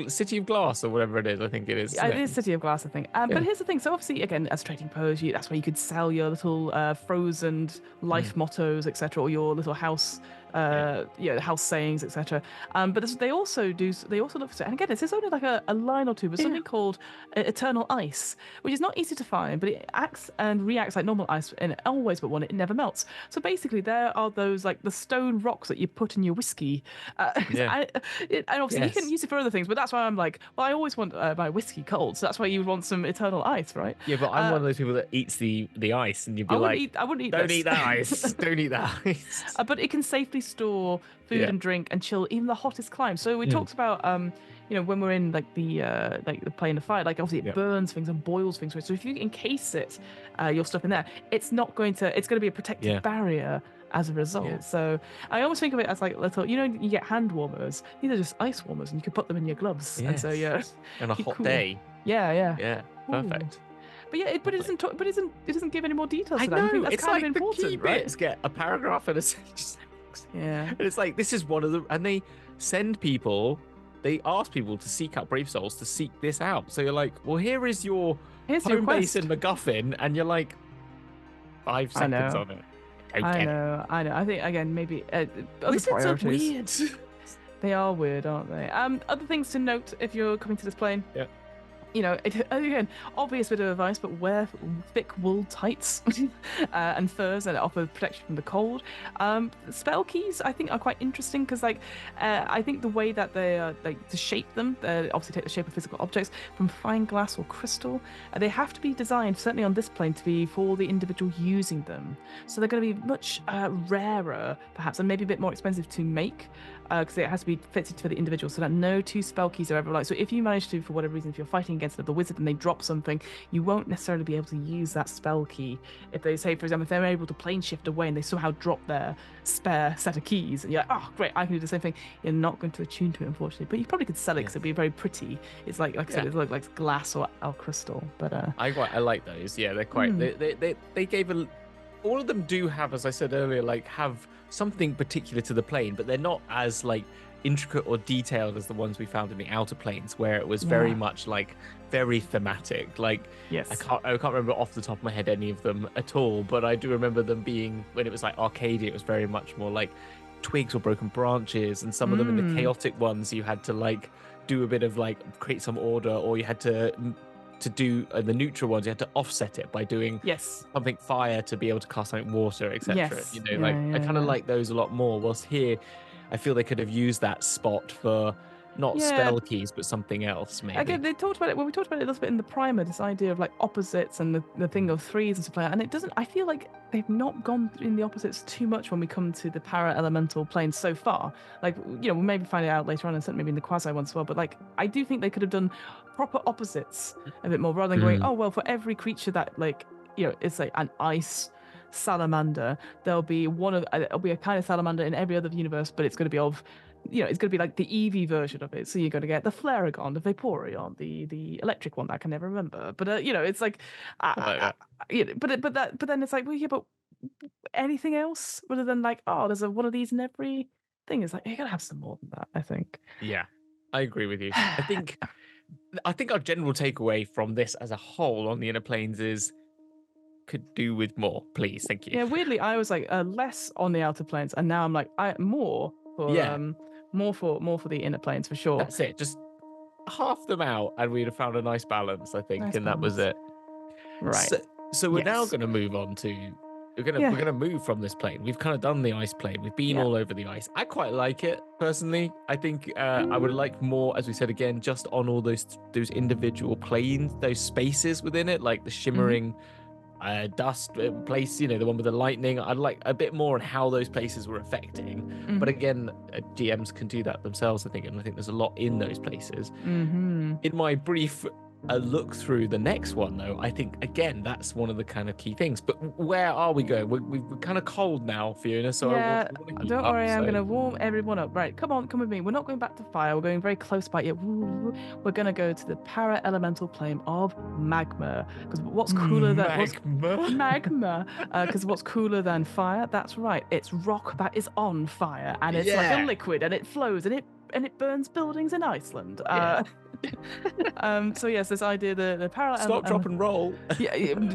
City of Glass, or whatever it is. I think it is. It is City of Glass, I think. But here's the thing. So obviously, again, as trading post, that's where you could sell your little frozen life mottos, etc., or your little house. House sayings, etc. But they also look for, and again, this is only like a line or two, but something called eternal ice, which is not easy to find, but it acts and reacts like normal ice, and always but one, it never melts. So basically, there are those like the stone rocks that you put in your whiskey, and obviously you can use it for other things, but that's why I'm like, well, I always want my whiskey cold, so that's why you would want some eternal ice, right? Yeah, but I'm one of those people that eats the ice, and you'd be I wouldn't eat. Don't eat that ice. Don't eat that ice. But it can safely store food and drink and chill even the hottest climes. So we talked about when we're in like the plane of fire, like obviously it burns things and boils things. So if you encase your stuff in there, it's going to be a protective barrier as a result. So I almost think of it as like little, you get hand warmers. These are just ice warmers, and you can put them in your gloves. Yes. And so on a hot day. Yeah, perfect. Ooh. But yeah, it doesn't give any more details. I to that. know. I think that's it's kind like of important, the key right? bits get a paragraph and a sentence. Yeah. And it's like, this is one of the, and they ask people to seek out brave souls to seek this out. So you're like, well, here's your home base in MacGuffin, and you're like 5 seconds on it. I know. I think again, maybe other Wizards are priorities. Weird. They are weird, aren't they? Other things to note if you're coming to this plane. Yeah. Again, obvious bit of advice, but wear thick wool tights and furs that offer protection from the cold. Spell keys, I think, are quite interesting because, I think the way that they are, to shape them, obviously take the shape of physical objects from fine glass or crystal. They have to be designed, certainly on this plane, to be for the individual using them. So they're going to be much rarer, perhaps, and maybe a bit more expensive to make. Because it has to be fitted for the individual, so that no 2 spell keys are ever like. So if you manage to, for whatever reason, if you're fighting against another wizard and they drop something, you won't necessarily be able to use that spell key. If they say, for example, if they're able to plane shift away and they somehow drop their spare set of keys, and you're like, oh, great, I can do the same thing. You're not going to attune to it, unfortunately. But you probably could sell it because it'd be very pretty. It's like I said, it looks like glass or crystal. But I like those. Yeah, they're quite. They gave all of them do have, as I said earlier, like have something particular to the plane, but they're not as like intricate or detailed as the ones we found in the outer planes, where it was very much like very thematic. Like, I can't remember off the top of my head any of them at all, but I do remember them being, when it was like arcadey, it was very much more like twigs or broken branches, and some of them in the chaotic ones you had to like do a bit of like create some order, or you had to do the neutral ones you had to offset it by doing something fire to be able to cast something water, etc. I kind of like those a lot more, whilst here I feel they could have used that spot for not spell keys but something else, maybe. Again, they talked about it. Well, we talked about it a little bit in the primer, this idea of like opposites and the thing of threes and stuff like that. And it doesn't, I feel like they've not gone in the opposites too much when we come to the para-elemental plane so far. Like, we'll maybe find it out later on, and certainly maybe in the quasi one as well. But like, I do think they could have done proper opposites a bit more, rather than going, oh, well, for every creature that like, it's like an ice salamander, there'll be a kind of salamander in every other universe, but it's going to be of, it's going to be like the Eevee version of it. So you're going to get the Flaregon, the Vaporeon, the electric one that I can never remember. But it's like, but then it's like, well, yeah, but anything else other than like, oh, there's one of these in every thing. It's like, you gotta have some more than that, I think. Yeah, I agree with you. I think our general takeaway from this as a whole on the inner planes is, could do with more, please. Thank you. Yeah, weirdly, I was like less on the outer planes, and now I'm like more for the inner planes for sure. That's it. Just half them out, and we'd have found a nice balance, I think, that was it. Right. So we're now going to move on to. We're gonna move from this plane. We've kind of done the ice plane. We've been all over the ice. I quite like it personally. I think I would like more, as we said again, just on all those individual planes, those spaces within it, like the shimmering. Dust place, the one with the lightning. I'd like a bit more on how those places were affecting. But again, GMs can do that themselves, I think, and I think there's a lot in those places. In my brief look through the next one, though, I think again that's one of the kind of key things. But where are we going? We're kind of cold now, Fiona. So don't worry, I'm going to warm everyone up. Right, come with me. We're not going back to fire. We're going very close by it. We're going to go to the para-elemental plane of magma. Because what's cooler than magma? Because what's cooler than fire? That's right. It's rock that is on fire, and it's like a liquid, and it flows, and it burns buildings in Iceland. So yes, this idea, the parallel. Stop, drop, and roll.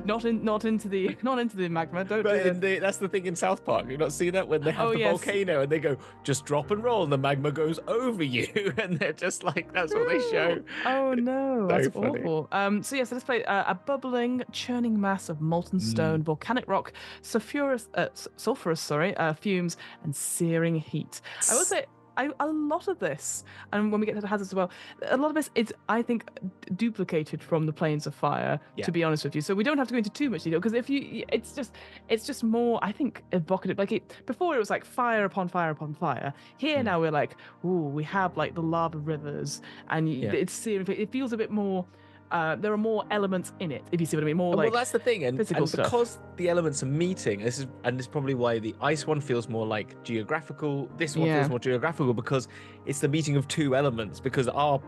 Not into the magma. That's the thing in South Park. You've not seen that when they have the volcano and they go just drop and roll, and the magma goes over you, and they're just like, that's what they show. Oh no, that's awful. So let's play a bubbling, churning mass of molten stone, volcanic rock, sulfurous, fumes, and searing heat. I will say, a lot of this, and when we get to the hazards as well, a lot of this is, I think, duplicated from the planes of fire, to be honest with you. So we don't have to go into too much detail, because it's just more, I think, evocative. Like before it was like fire upon fire upon fire. Here now we're like, we have like the lava rivers, and it's searing. It feels a bit more. There are more elements in it, if you see what I mean. More like, well, that's the thing, and physical stuff. Because the elements are meeting, this is probably why the ice one feels more like geographical. This one feels more geographical because it's the meeting of two elements. Because the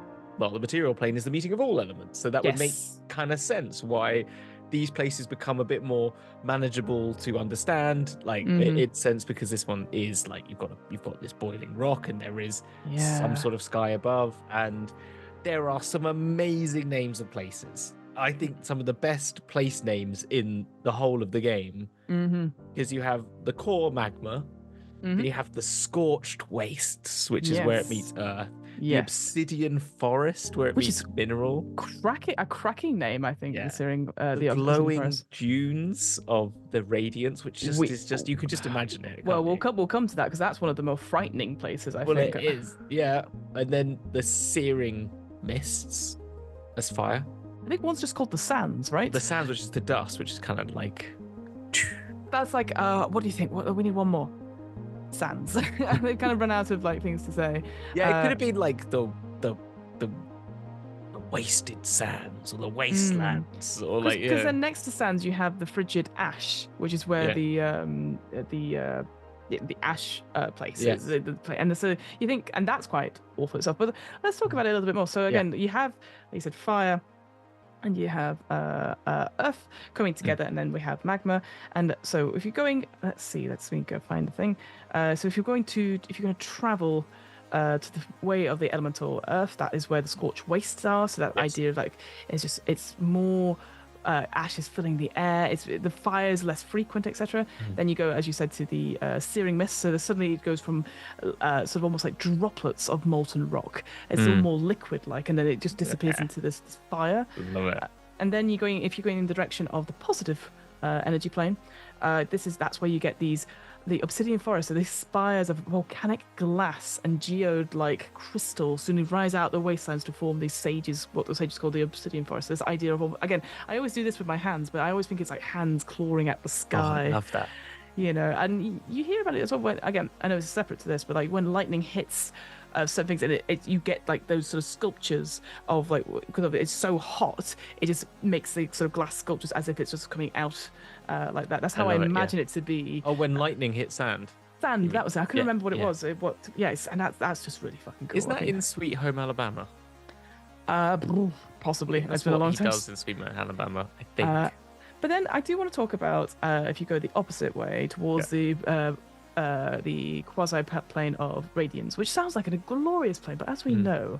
material plane is the meeting of all elements, so that would make kind of sense why these places become a bit more manageable to understand. Like it's sense, because this one is like you've got this boiling rock, and there is some sort of sky above, and there are some amazing names of places. I think some of the best place names in the whole of the game, because you have the core magma, then you have the scorched wastes, which is where it meets Earth. The obsidian forest, where it meets mineral. A cracking name, I think. Considering the glowing dunes of the radiance, which is just you could just imagine it. Well, we'll come to that, because that's one of the more frightening places. I think it is. Yeah, and then the searing mists as fire. I think one's just called the sands, right? The sands, which is the dust, which is kind of like. That's like. What do you think? We need one more. Sands. They've kind of run out of like things to say. Yeah, it could have been like the wasted sands or the wastelands or like because then next to sands you have the frigid ash, which is where the ash place is. And so you think, and that's quite awful itself. But let's talk about it a little bit more. So again, you have, like you said, fire. And you have earth coming together, and then we have magma. And so if you're going, let's me go find the thing. So if you're going to travel to the way of the elemental earth, that is where the scorched wastes are. So that idea of like, it's more ash is filling the air. The fire is less frequent, etc. Then you go, as you said, to the searing mist. So suddenly it goes from sort of almost like droplets of molten rock. It's all more liquid-like, and then it just disappears into this fire. Love it. And then if you're going in the direction of the positive energy plane, that's where you get the obsidian forest, so these spires of volcanic glass and geode-like crystals soon rise out the wastelands to form these sages, what the sages call the obsidian forest. This idea of, again, I always do this with my hands, but I always think it's like hands clawing at the sky. I love that. And you hear about it as well when, again, I know it's separate to this, but like when lightning hits certain things, and you get like those sort of sculptures of like, because it's so hot, it just makes the sort of glass sculptures as if it's just coming out like that. That's how I imagine it to be. Oh, when lightning hit sand. That was it. I couldn't remember what it was. And that's just really fucking cool. Isn't that in Sweet Home Alabama? Possibly. That's it's been a long time. He does in Sweet Home Alabama, I think. But then I do want to talk about if you go the opposite way towards the quasi-plane of radiance, which sounds like a glorious plane, but as we know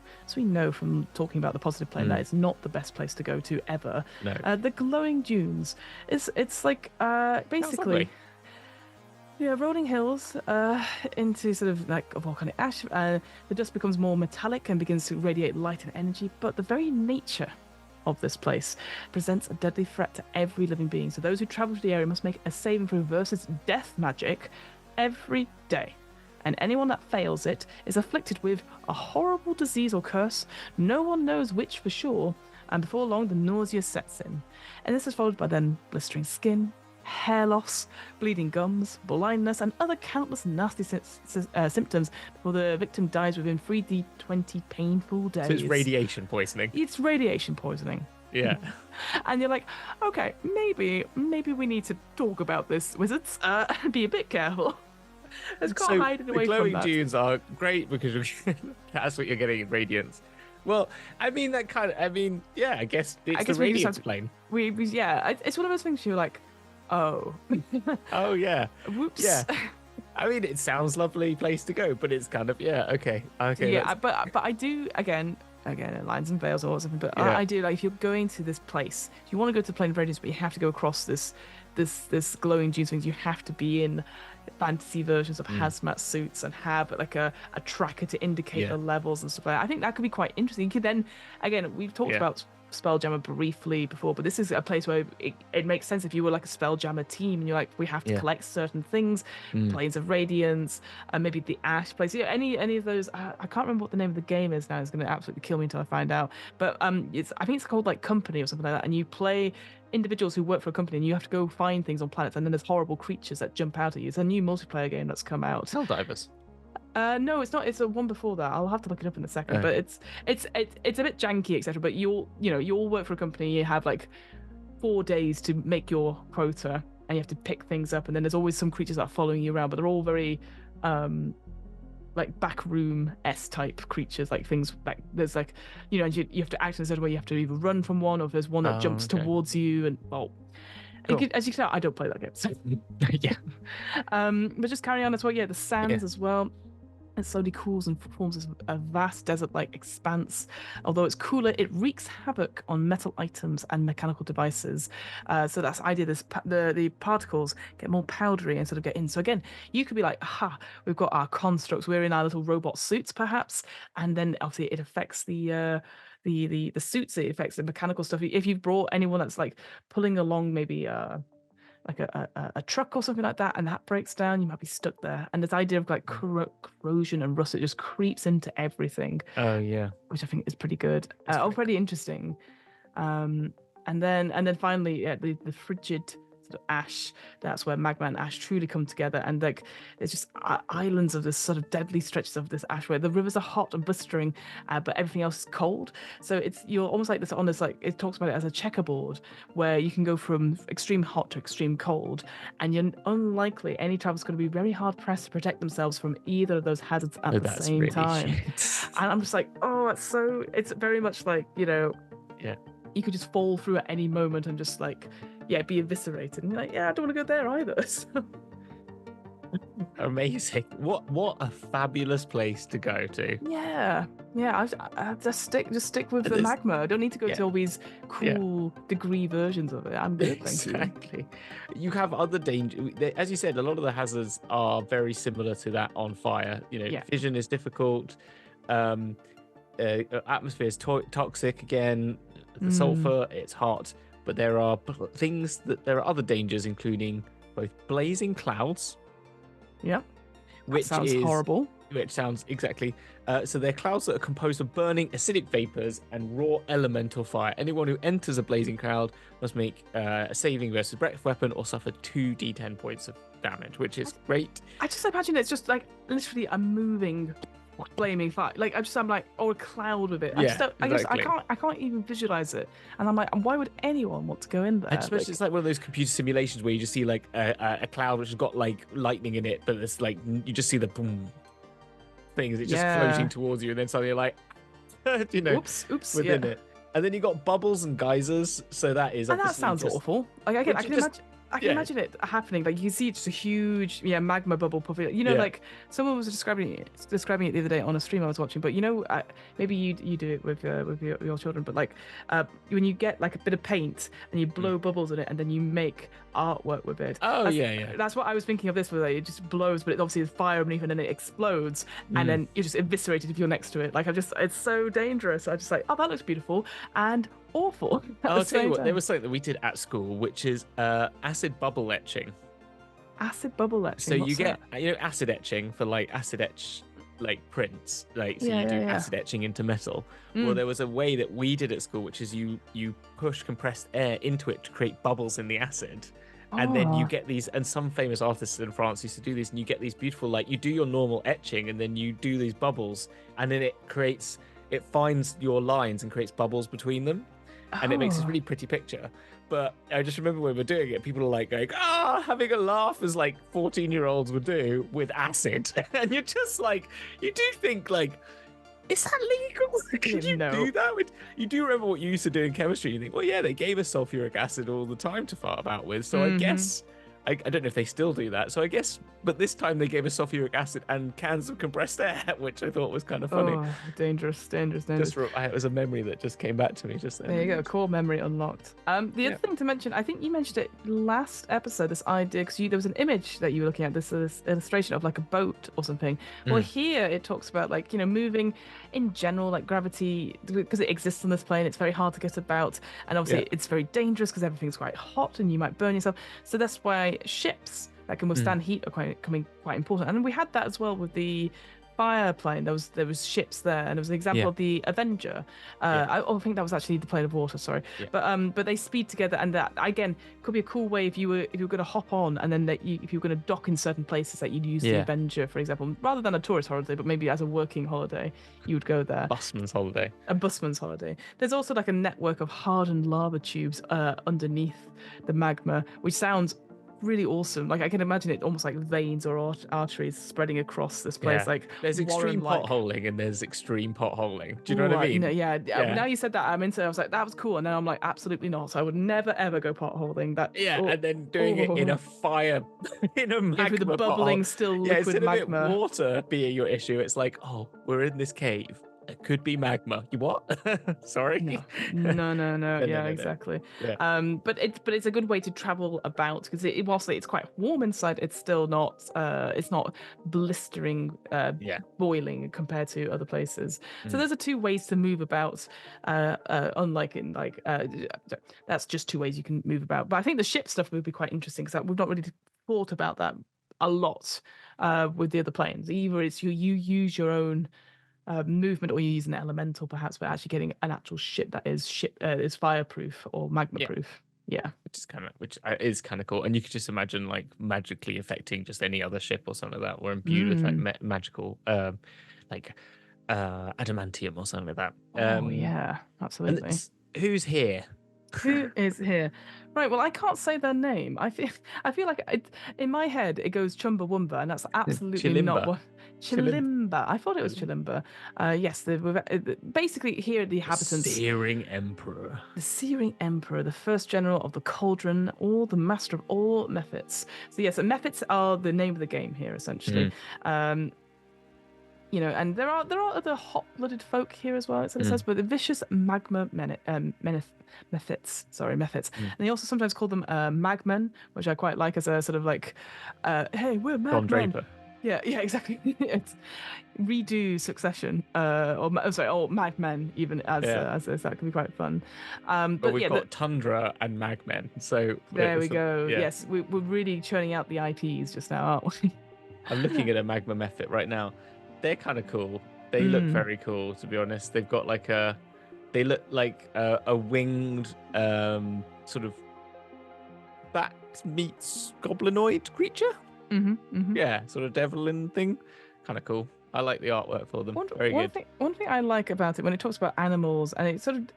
from talking about the positive plane, that is not the best place to go to ever. No. The glowing dunes, it's like basically rolling hills into sort of like a volcanic ash. The dust becomes more metallic and begins to radiate light and energy, but the very nature of this place presents a deadly threat to every living being. So those who travel to the area must make a saving throw versus death magic every day. And anyone that fails it is afflicted with a horrible disease or curse. No one knows which for sure, and before long the nausea sets in. And this is followed by then blistering skin, hair loss, bleeding gums, blindness, and other countless nasty symptoms before the victim dies within 3d20 painful days. So it's radiation poisoning. It's radiation poisoning. Yeah. And you're like, okay, maybe we need to talk about this, wizards. Be a bit careful. Let's go hide it away from that. The glowing dunes are great because that's what you're getting in radiance. Well, I mean, I guess it's the radiance plane. It's one of those things you're like, oh. Oh, yeah. Whoops. Yeah. I mean, it sounds lovely place to go, but it's kind of, okay. Yeah, but I do, again, lines and veils or something, but I do, like, if you're going to this place, if you want to go to the plane of radiance, but you have to go across this glowing dunes things, you have to be in fantasy versions of hazmat suits and have like a tracker to indicate the levels and stuff like that. I think that could be quite interesting. You could then, again, we've talked about Spelljammer briefly before, but this is a place where it makes sense if you were like a Spelljammer team and you're like, we have to collect certain things, planes of radiance, maybe the ash place, any of those. I can't remember what the name of the game is now. It's going to absolutely kill me until I find out, but I think it's called like Company or something like that, and you play individuals who work for a company and you have to go find things on planets, and then there's horrible creatures that jump out at you. It's a new multiplayer game that's come out. Helldivers. No, it's not. It's a one before that. I'll have to look it up in a second. But it's a bit janky, etc. But you all work for a company. You have like 4 days to make your quota, and you have to pick things up. And then there's always some creatures that are following you around, but they're all very like backroom type creatures. Like things like there's like you have to act in a certain way. You have to either run from one, or if there's one that jumps towards you, and cool. As you can tell, I don't play that game. So. Yeah. But just carry on as well. Yeah, the sands as well. It slowly cools and forms a vast desert-like expanse. Although it's cooler, it wreaks havoc on metal items and mechanical devices. So that's the idea. The particles get more powdery and sort of get in. So again, you could be like, aha, we've got our constructs. We're in our little robot suits, perhaps, and then obviously it affects the suits. It affects the mechanical stuff. If you've brought anyone that's like pulling along, maybe like a truck or something like that, and that breaks down, you might be stuck there. And this idea of like corrosion and rust, it just creeps into everything. Oh yeah, which I think is pretty good, pretty interesting. And then finally, the frigid sort of ash. That's where magma and ash truly come together, and like there's just islands of this sort of deadly stretches of this ash where the rivers are hot and blistering, but everything else is cold. So you're almost like this on this, like it talks about it as a checkerboard where you can go from extreme hot to extreme cold, and you're unlikely any traveler's going to be very hard pressed to protect themselves from either of those hazards at the same really time. And I'm just like, oh, it's very much like, yeah, you could just fall through at any moment and just like, be eviscerated. And you're like, I don't want to go there either. So. Amazing. What a fabulous place to go to. Yeah. I just stick with the magma. I don't need to go to all these cool degree versions of it. I'm good, thank you. Exactly. You have other danger. As you said, a lot of the hazards are very similar to that on fire. Fission is difficult. Atmosphere is toxic again. The sulfur, it's hot. But there are other dangers, including both blazing clouds. Yeah. Which sounds horrible. Which sounds exactly. So they're clouds that are composed of burning acidic vapors and raw elemental fire. Anyone who enters a blazing cloud must make a saving versus breath weapon or suffer 2d10 points of damage, which is great. I just imagine it's just like literally a moving flaming fire. Like I'm like, or a cloud with it. I can't even visualize it. And I'm like, why would anyone want to go in there? Especially it's like one of those computer simulations where you just see like a cloud which has got like lightning in it, but it's like you just see the boom things. It's just floating towards you, and then suddenly you're like, oops, within it. And then you got bubbles and geysers. So that is. And that sounds awful. Like I can imagine. I can imagine it happening. Like you can see just a huge, magma bubble puffing. Like someone was describing it the other day on a stream I was watching. But maybe you do it with your children. But like when you get like a bit of paint and you blow bubbles in it, and then you make artwork with it. Oh, that's what I was thinking of this. Where it just blows, but it obviously is fire underneath, and then it explodes, and then you're just eviscerated if you're next to it. Like it's so dangerous. I just like, that looks beautiful and awful. I'll tell you what, there was something that we did at school, which is acid bubble etching. Acid bubble etching. So you get acid etching for like acid etch like prints, like so you do acid etching into metal. Well, there was a way that we did at school, which is you push compressed air into it to create bubbles in the acid. And then you get these, and some famous artists in France used to do this, and you get these beautiful, like you do your normal etching and then you do these bubbles, and then it finds your lines and creates bubbles between them. And it makes this really pretty picture. But I just remember when we were doing it, people were like going, having a laugh as like 14-year-olds would do with acid. And you're just like, you do think like, is that legal? Can you do that? You do remember what you used to do in chemistry. You think, well, yeah, they gave us sulfuric acid all the time to fart about with. So I guess, I don't know if they still do that. So I guess, but this time they gave us sulfuric acid and cans of compressed air, which I thought was kind of funny. Oh, dangerous. It was a memory that just came back to me just then. There you go, core memory unlocked. The other thing to mention, I think you mentioned it last episode, this idea, because there was an image that you were looking at, this illustration of like a boat or something. Well, here it talks about like, moving in general, like gravity, because it exists on this plane, it's very hard to get about. And obviously it's very dangerous because everything's quite hot and you might burn yourself. So that's why ships that can withstand heat are quite important. And we had that as well with the fire plane. There was ships there, and there was an example of the Avenger. I think that was actually the plane of water. Sorry, but they speed together, and that again could be a cool way if you were going to hop on, and then if you were going to dock in certain places, that you'd use the Avenger, for example, rather than a tourist holiday, but maybe as a working holiday, you would go there. Busman's holiday. A busman's holiday. There's also like a network of hardened lava tubes underneath the magma, which sounds really awesome. Like I can imagine it almost like veins or arteries spreading across this place. Like there's extreme potholing and there's extreme potholing. Do you know what I mean? Now you said that, I'm into it. I was like, that was cool, and then I'm like, absolutely not. So I would never ever go potholing. And then doing it in a fire, in a magma with the bubbling still liquid magma. Instead of water being your issue, it's like, we're in this cave. It could be magma. You what? Sorry. No. Yeah, exactly. Yeah. But it's a good way to travel about, because whilst it's quite warm inside, it's still not. It's not blistering, boiling compared to other places. So those are two ways to move about. Unlike in that's just two ways you can move about. But I think the ship stuff would be quite interesting, because we've not really thought about that a lot with the other planes. Either it's you use your own movement, or you use an elemental perhaps, but actually getting an actual ship that is fireproof or magma proof. which is kind of cool. And you could just imagine like magically affecting just any other ship or something like that, or imbued with like magical, like adamantium or something like that. Oh yeah, absolutely. And who's here? Who is here? Right. Well, I can't say their name. I feel like in my head it goes Chumbawamba, and that's absolutely not Chilimba. what. Chilimba. I thought it was Chilimba. Yes. Basically, here the inhabitants. Searing Emperor. The Searing Emperor, the first general of the Cauldron, or the master of all mephits. So yes, and mephits are the name of the game here, essentially. You know, and there are other hot-blooded folk here as well. It says, but the vicious magma mephits. And they also sometimes call them magmen, which I quite like as a sort of like, hey, we're magmen. Don Draper. Yeah, exactly. It's redo Succession, or magmen, even as that can be quite fun. But we've got Tundra and magmen, so there we go. Yeah. Yes, we're really churning out the IPs just now, aren't we? I'm looking at a magma mephit right now. They're kind of cool. They look very cool, to be honest. They've got like they look like a winged sort of bat meets goblinoid creature. Yeah, sort of devil-in thing. Kind of cool. I like the artwork for them. Very good. One thing I like about it when it talks about animals, and it sort of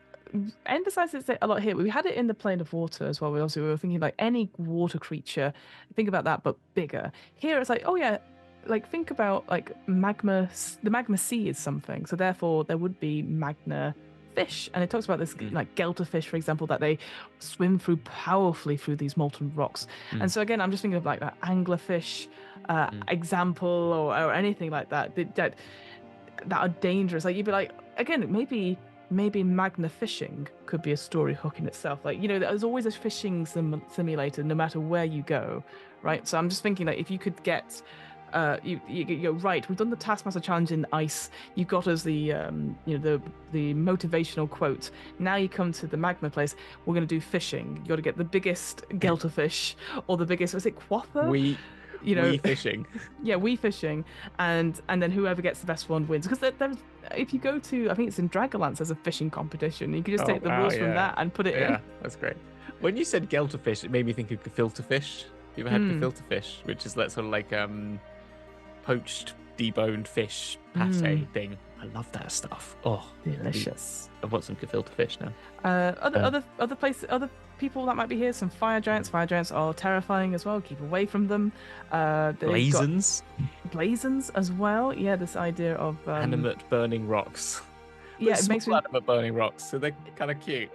emphasizes it a lot here. We had it in the plane of water as well. We were thinking like any water creature. Think about that, but bigger. Here it's like, oh yeah. Like think about like magma. The magma sea is something, so therefore there would be magna fish, and it talks about this like gelterfish, for example, that they swim through powerfully through these molten rocks. And so again, I'm just thinking of like that anglerfish example, or anything like that that are dangerous. Like you'd be like, again, maybe magna fishing could be a story hook in itself. Like, you know, there's always a fishing simulator no matter where you go, right? So I'm just thinking like if you could get you're right. We've done the Taskmaster challenge in ice. You got us the the motivational quote. Now you come to the magma place. We're going to do fishing. You got to get the biggest gelterfish or the biggest. Was it quaffer? We fishing. Yeah, we fishing, and then whoever gets the best one wins. Because there's if you go to, I think it's in Dragonlance, there's a fishing competition. You can just take the rules from that and put it in. Yeah, that's great. When you said gelterfish, it made me think of gefilte fish. You ever had gefilte fish, which is that sort of like poached, deboned fish pate thing. I love that stuff. Oh, delicious! I want some gefilte fish now. Other places, other people that might be here. Some fire giants. Fire giants are terrifying as well. Keep away from them. Blazons as well. Yeah, this idea of animate burning rocks. Yeah, it makes me animate burning rocks, so they're kind of cute.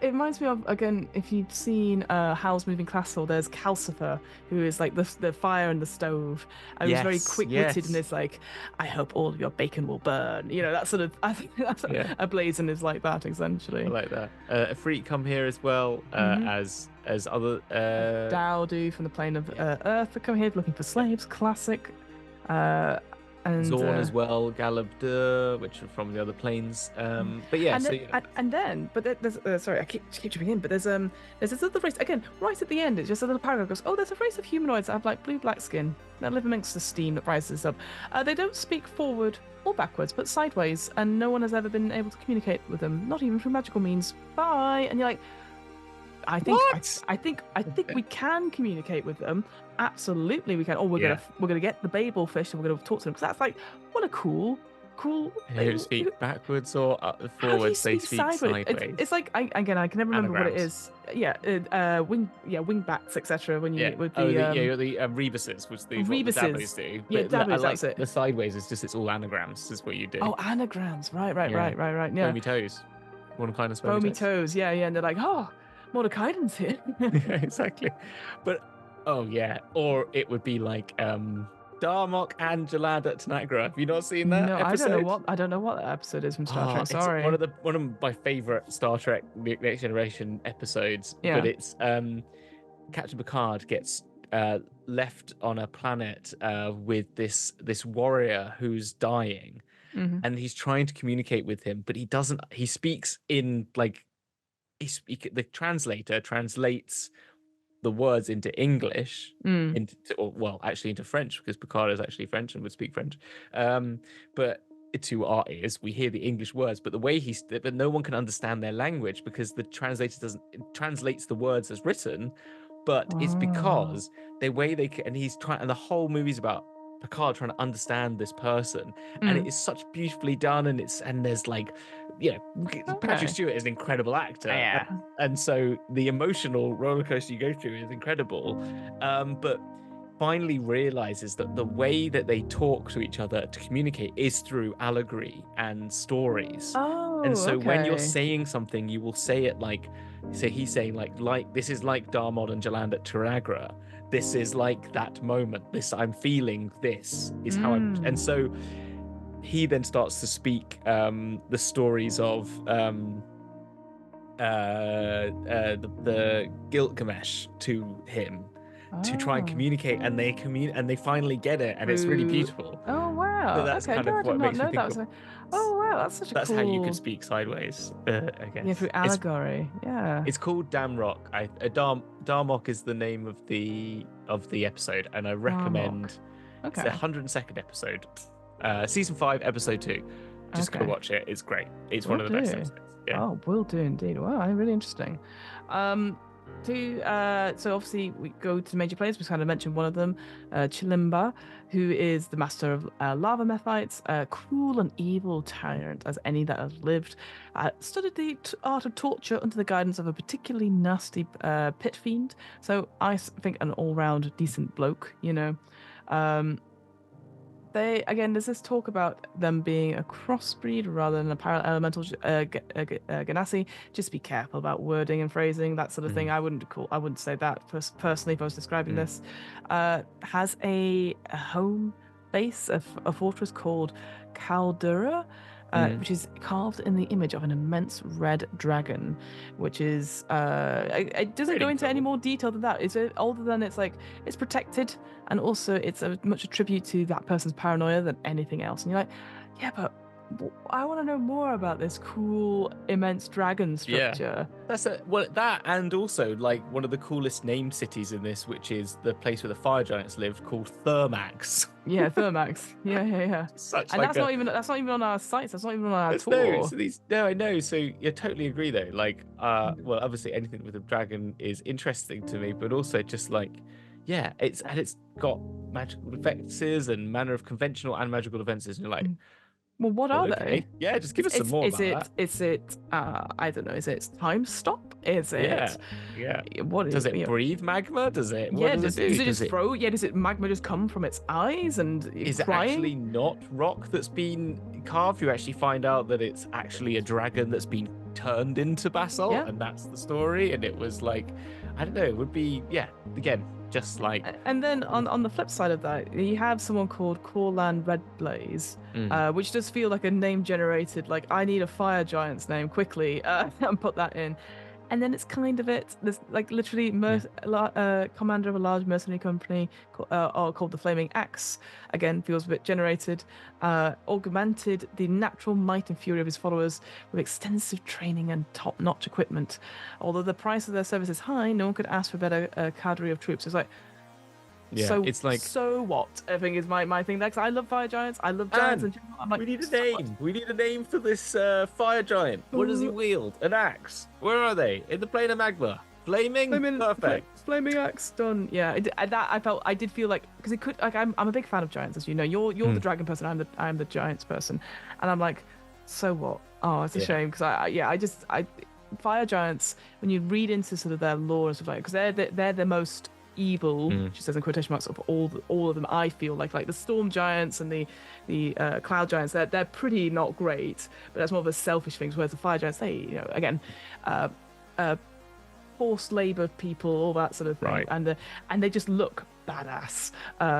It reminds me of, again, if you've seen Howl's Moving Castle, there's Calcifer, who is like the fire and the stove. And he's very quick-witted and is like, I hope all of your bacon will burn. You know, that sort of, I think that's a blazon is like that, essentially. I like that. A freak come here as well, as other... Dowdu from the plane of Earth come here looking for slaves, classic. And Zorn as well, Galabdur, which are from the other planes. But yeah, there's sorry, I keep jumping in, but there's this other race again right at the end. It's just a little paragraph goes, oh, there's a race of humanoids that have like blue black skin that live amongst the steam that rises up. They don't speak forward or backwards, but sideways, and no one has ever been able to communicate with them, not even through magical means. Bye. And you're like, I think we can communicate with them. Absolutely, we can. Oh, we're gonna get the Babel fish and we're gonna talk to them, because that's like, what a cool. They speak backwards or forwards. They speak sideways. It's like I can never remember what it is. Yeah, wing bats, etc. When you with the rebuses, which the rebuses do. Yeah, Dabbies, that's it. The sideways is just it's all anagrams, is what you do. Oh, anagrams, right. Yeah. Foamy toes. One kind of foamy toes. Yeah, and they're like, oh, Mordekaiden's here. Yeah, exactly. But or it would be like Darmok and Jalad at Tanagra. Have you not seen that episode? I don't know what that episode is from Star Trek. Sorry. It's one of my favorite Star Trek Next Generation episodes. Yeah. But it's Captain Picard gets left on a planet with this warrior who's dying, and he's trying to communicate with him, but he doesn't. He speaks in like the translator translates the words into English, into French, because Picard is actually French and would speak French. But to our ears, we hear the English words, but the way but no one can understand their language because the translator translates the words as written. But it's because the way and he's trying, and the whole movie's about Picard trying to understand this person, and it is such beautifully done, and there's like, Patrick Stewart is an incredible actor, and so the emotional roller coaster you go through is incredible, but finally realizes that the way that they talk to each other to communicate is through allegory and stories. And so when you're saying something, you will say it like, so he's saying like this is like Darmod and Jaland at Tanagra. This is like that moment. This, I'm feeling, this is how I'm. And so he then starts to speak the stories of the Gilgamesh to him, to try and communicate, and they finally get it, and it's really beautiful. Oh wow! So that's kind of what makes me think of. Oh wow, that's such a That's cool... how you could speak sideways, I guess. Yeah, through allegory. It's called Damrock. Darmok is the name of the episode, and I recommend. It's the 102nd episode, season 5, episode 2. Just gotta watch it. It's great. It's one of the best episodes. Yeah. Oh, will do indeed. Wow, really interesting. So obviously we go to major planets. We kind of mentioned one of them, Chilimba, who is the master of lava methites, a cruel and evil tyrant as any that has lived. Studied the art of torture under the guidance of a particularly nasty pit fiend. So I think an all-round decent bloke, there's this talk about them being a crossbreed rather than a paraelemental ganassi. Just be careful about wording and phrasing, that sort of thing. I wouldn't say that personally if I was describing this. Has a home base, a fortress called Caldura, which is carved in the image of an immense red dragon, which is it doesn't go into any more detail than that. It's older than it's protected, and also it's much a tribute to that person's paranoia than anything else. And you're like, yeah, but I want to know more about this cool immense dragon structure. Yeah. That, and also like one of the coolest named cities in this, which is the place where the fire giants lived, called Thermax. Yeah, Thermax. Yeah. That's not even on our sites. That's not even on our tour. I know. So you totally agree though. Like, well, obviously anything with a dragon is interesting to me, but also just like, yeah, it's got magical defenses and manner of conventional and magical defenses, and you're like. Well, what are they? Yeah, just give us some more about that. Is it, I don't know, is it time stop? Is it... Yeah. What does it breathe magma? Does it... Does it magma just come from its eyes and is it actually not rock that's been carved? You actually find out that it's actually a dragon that's been turned into basalt, and that's the story. And it was like, I don't know, it would be, again, just like... And then on the flip side of that, you have someone called Corlan Redblaze, which does feel like a name generated, like, I need a fire giant's name quickly, and put that in. And then it's kind of there's like literally commander of a large mercenary company called the Flaming Axe. Again, feels a bit generated. Augmented the natural might and fury of his followers with extensive training and top-notch equipment. Although the price of their service is high, no one could ask for better cadre of troops. It's like, it's like, so what? I think is my thing. Because I love fire giants. I love giants. And I'm like, we need a name. We need a name for this fire giant. What does he wield? An axe. Where are they? In the plane of magma. Flaming. Perfect. Flaming axe. Done. Yeah. I did feel like, because it could, like, I'm a big fan of giants, as you know. You're the dragon person. I'm the giants person, and I'm like, so what? Oh, it's a shame because fire giants, when you read into sort of their lore and stuff like, because they're the most evil, she says in quotation marks, of all of them. I feel like the storm giants and the cloud giants, they're pretty not great, but that's more of a selfish thing. Whereas the fire giants, they again, forced labor people, all that sort of thing, right. and they just look badass.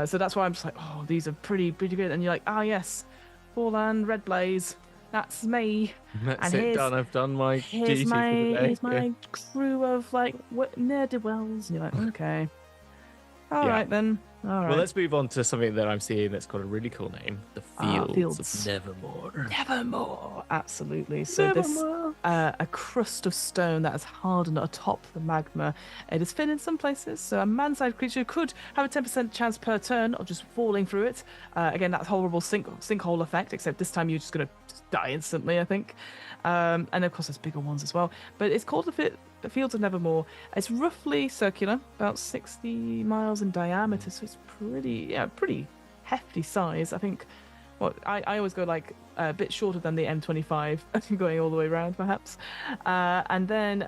So that's why I'm just like, oh, these are pretty good. And you're like, yes, Forlan Redblaze. That's me. That's it, done. I've done my duty for the day. Here's my crew of ne'er-do-wells. And you're like, okay. All right, then. All right. Well, let's move on to something that I'm seeing that's got a really cool name. The Fields of Nevermore. Nevermore. Absolutely. So Nevermore. a crust of stone that has hardened atop the magma. It is thin in some places, so a man-sized creature could have a 10% chance per turn of just falling through it. Again, that horrible sinkhole effect, except this time you're just going to die instantly, I think. And of course, there's bigger ones as well. But it's called the Fields of Nevermore. It's roughly circular, about 60 miles in diameter, so it's pretty hefty size. I think. Well, I always go like a bit shorter than the M25, going all the way around, perhaps. And then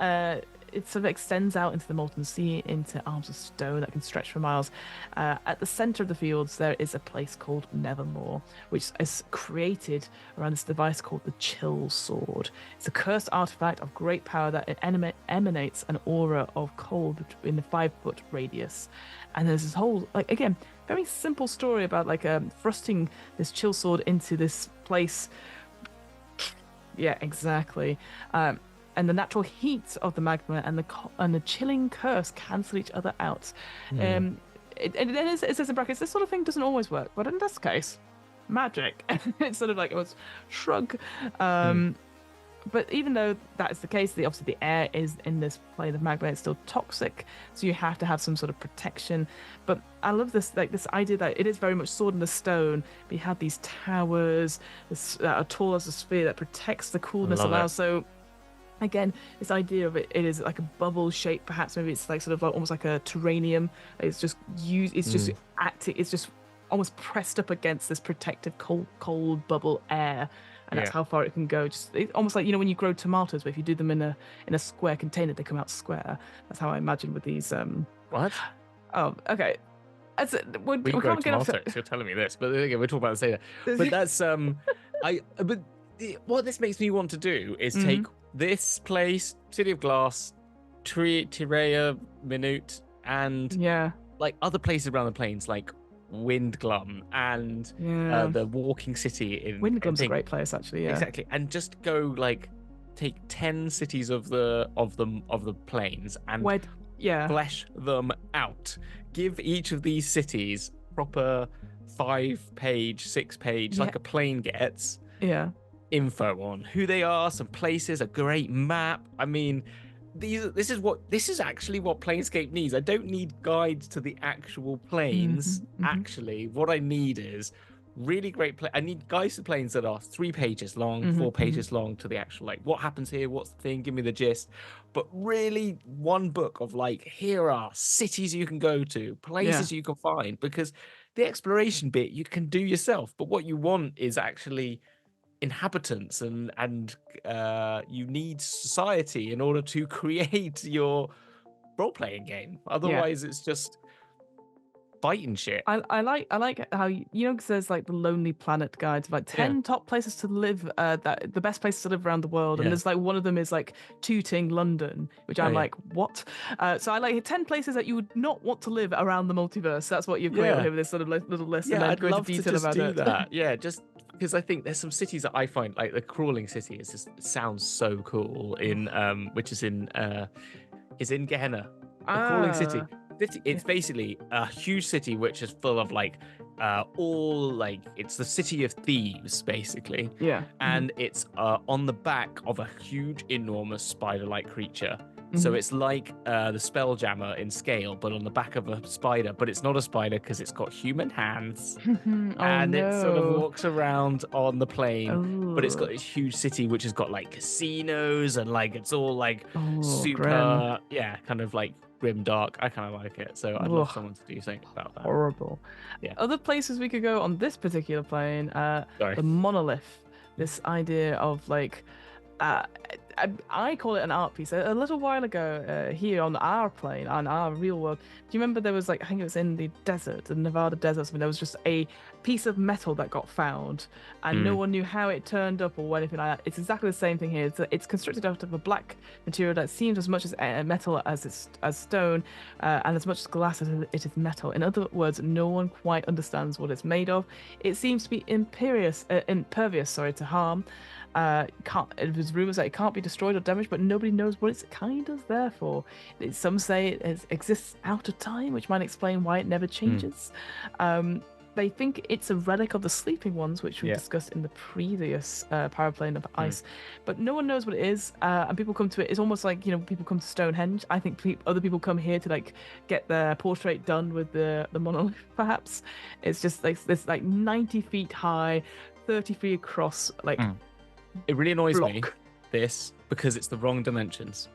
it sort of extends out into the molten sea, into arms of stone that can stretch for miles. At the center of the fields, there is a place called Nevermore, which is created around this device called the Chill Sword. It's a cursed artifact of great power that emanates an aura of cold in the 5-foot radius. And there's this whole, like, again, very simple story about like thrusting this chill sword into this place. Yeah, exactly. And the natural heat of the magma and the chilling curse cancel each other out. It says in brackets, this sort of thing doesn't always work, but in this case, magic. It's sort of like it was shrug. But even though that is the case, obviously the air is in this plane of magma, it's still toxic, so you have to have some sort of protection. But I love this idea that it is very much sword in the stone. But you have these towers, are tall as a sphere that protects the coolness of ours. So again, this idea of it is like a bubble shape, perhaps maybe it's like sort of like almost like a terranium. It's just acting. It's just almost pressed up against this protective cold bubble air. And that's how far it can go. Just it's almost like, when you grow tomatoes, but if you do them in a square container, they come out square. That's how I imagine with these. What? Oh, okay. We grow tomatoes. You're telling me this, but again, we're talking about the same. But that's what this makes me want to do is take this place, City of Glass, Tirea Minute, and like other places around the plains, like Windglum and the Walking City in Windglum's a great place, actually. Yeah, exactly. And just go like take 10 cities of the plains and flesh them out. Give each of these cities proper 5-page, 6-page, like a plane gets. Info on who they are, some places, a great map. I mean, this is actually what Planescape needs. I don't need guides to the actual planes. Actually, what I need is really great I need guides to planes that are 3 pages long, 4 pages long to the actual, like, what happens here, what's the thing, give me the gist. But really one book of like, here are cities you can go to, places you can find, because the exploration bit you can do yourself, but what you want is actually inhabitants and you need society in order to create your role-playing game. Otherwise it's just fighting shit. I like how because there's like the Lonely Planet guides, like 10 top places to live, that the best places to live around the world, and there's like one of them is like Tooting, London, which I'm like, what? So I like 10 places that you would not want to live around the multiverse. That's what you've created here with this sort of little list, and then go into detail about it. That. Yeah, just because I think there's some cities that I find, like the Crawling City sounds so cool in which is in Gehenna. The Crawling City. It's basically a huge city which is full of like it's the city of thieves, basically. And it's on the back of a huge, enormous spider-like creature. So it's like the Spelljammer in scale, but on the back of a spider. But it's not a spider because it's got human hands, it sort of walks around on the plane. But it's got this huge city which has got like casinos and like it's all like super, grim. Kind of like grim dark. I kind of like it, so I'd love someone to do something about that. Horrible. Other places we could go on this particular plane, the monolith. This idea of like I call it an art piece. A little while ago, here on our plane, on our real world, do you remember there was like, I think it was in the desert, the Nevada desert, there was just a piece of metal that got found, and no one knew how it turned up or anything like that. It's exactly the same thing here. It's constructed out of a black material that seems as much as metal as stone, and as much as glass as it is metal. In other words, no one quite understands what it's made of. It seems to be impervious to harm. There's rumors that it can't be destroyed or damaged, but nobody knows what it's kind of there for. Some say it exists out of time, which might explain why it never changes. they think it's a relic of the sleeping ones, which we discussed in the previous Paraplane of Ice, but no one knows what it is, and people come to it. It's almost like, you know, people come to Stonehenge. I think other people come here to like get their portrait done with the monolith. Perhaps it's just like this like 90 feet high, 30 feet across. Like it really annoys me because it's the wrong dimensions.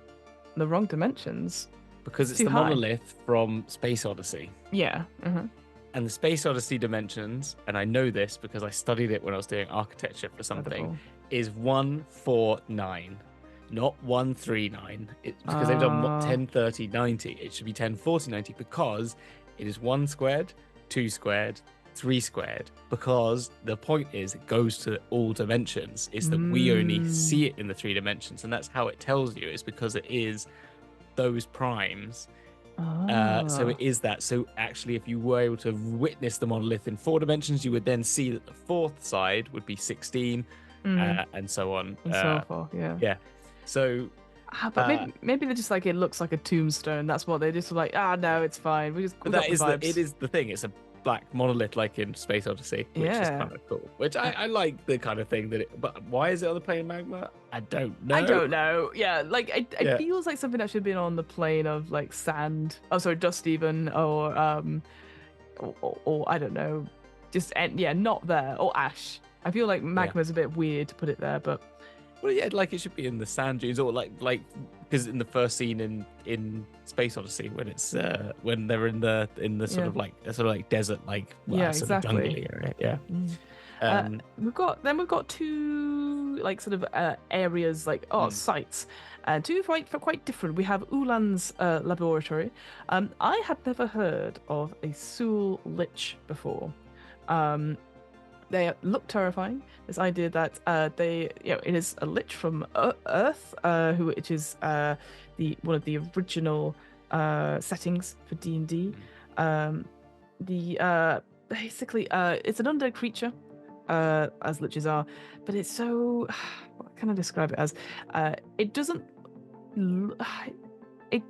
The wrong dimensions. Because it's the monolith from Space Odyssey. Yeah. And the Space Odyssey dimensions, and I know this because I studied it when I was doing architecture for something, is 149, not 139. Because they've done 10, 30, 90. It should be 10, 40, 90 because it is 1 squared, 2 squared, 3 squared. Because the point is it goes to all dimensions. It's that we only see it in the 3 dimensions. And that's how it tells you. It's because it is those primes. So it is that. So actually, if you were able to witness the monolith in 4 dimensions, you would then see that the 4th side would be 16, and so on. And so forth, yeah. So, but maybe they're just like, it looks like a tombstone. That's what they just like. No, it's fine. We got it is the thing. It's a black monolith like in Space Odyssey, which is kind of cool. Which I like the kind of thing but why is it on the plane of magma? I don't know. Yeah, like it feels like something that should have been on the plane of like sand. Oh, sorry, dust even, or I don't know, just not there, or ash. I feel like magma's a bit weird to put it there, but. Well, yeah, like it should be in the sand dunes, or like because in the first scene in Space Odyssey when it's when they're in the sort of like desert sort of jungly area. We've got 2 like sort of areas like sites, and 2 quite different. We have Ulan's laboratory. I had never heard of a Sul Lich before. They look terrifying. This idea that it is a lich from Earth, which is one of the original settings for D&D. Basically, it's an undead creature, as liches are, but it's so. What can I describe it as? It doesn't. It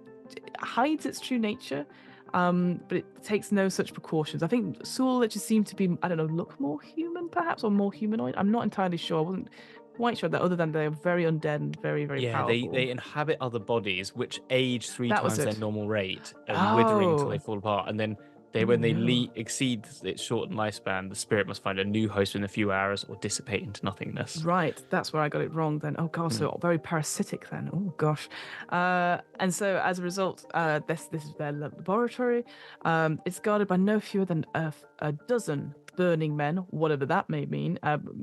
hides its true nature. But it takes no such precautions. I think Sul liches seem to be, I don't know, look more human perhaps, or more humanoid. I'm not entirely sure. I wasn't quite sure that, other than they're very undead and very, very powerful. Yeah, they inhabit other bodies which age 3 times their normal rate and withering until they fall apart. And then when they exceed its shortened lifespan, the spirit must find a new host in a few hours or dissipate into nothingness. Right, that's where I got it wrong then. Oh gosh, so very parasitic then. Oh gosh. And so as a result, this is their laboratory. It's guarded by no fewer than a dozen burning men, whatever that may mean.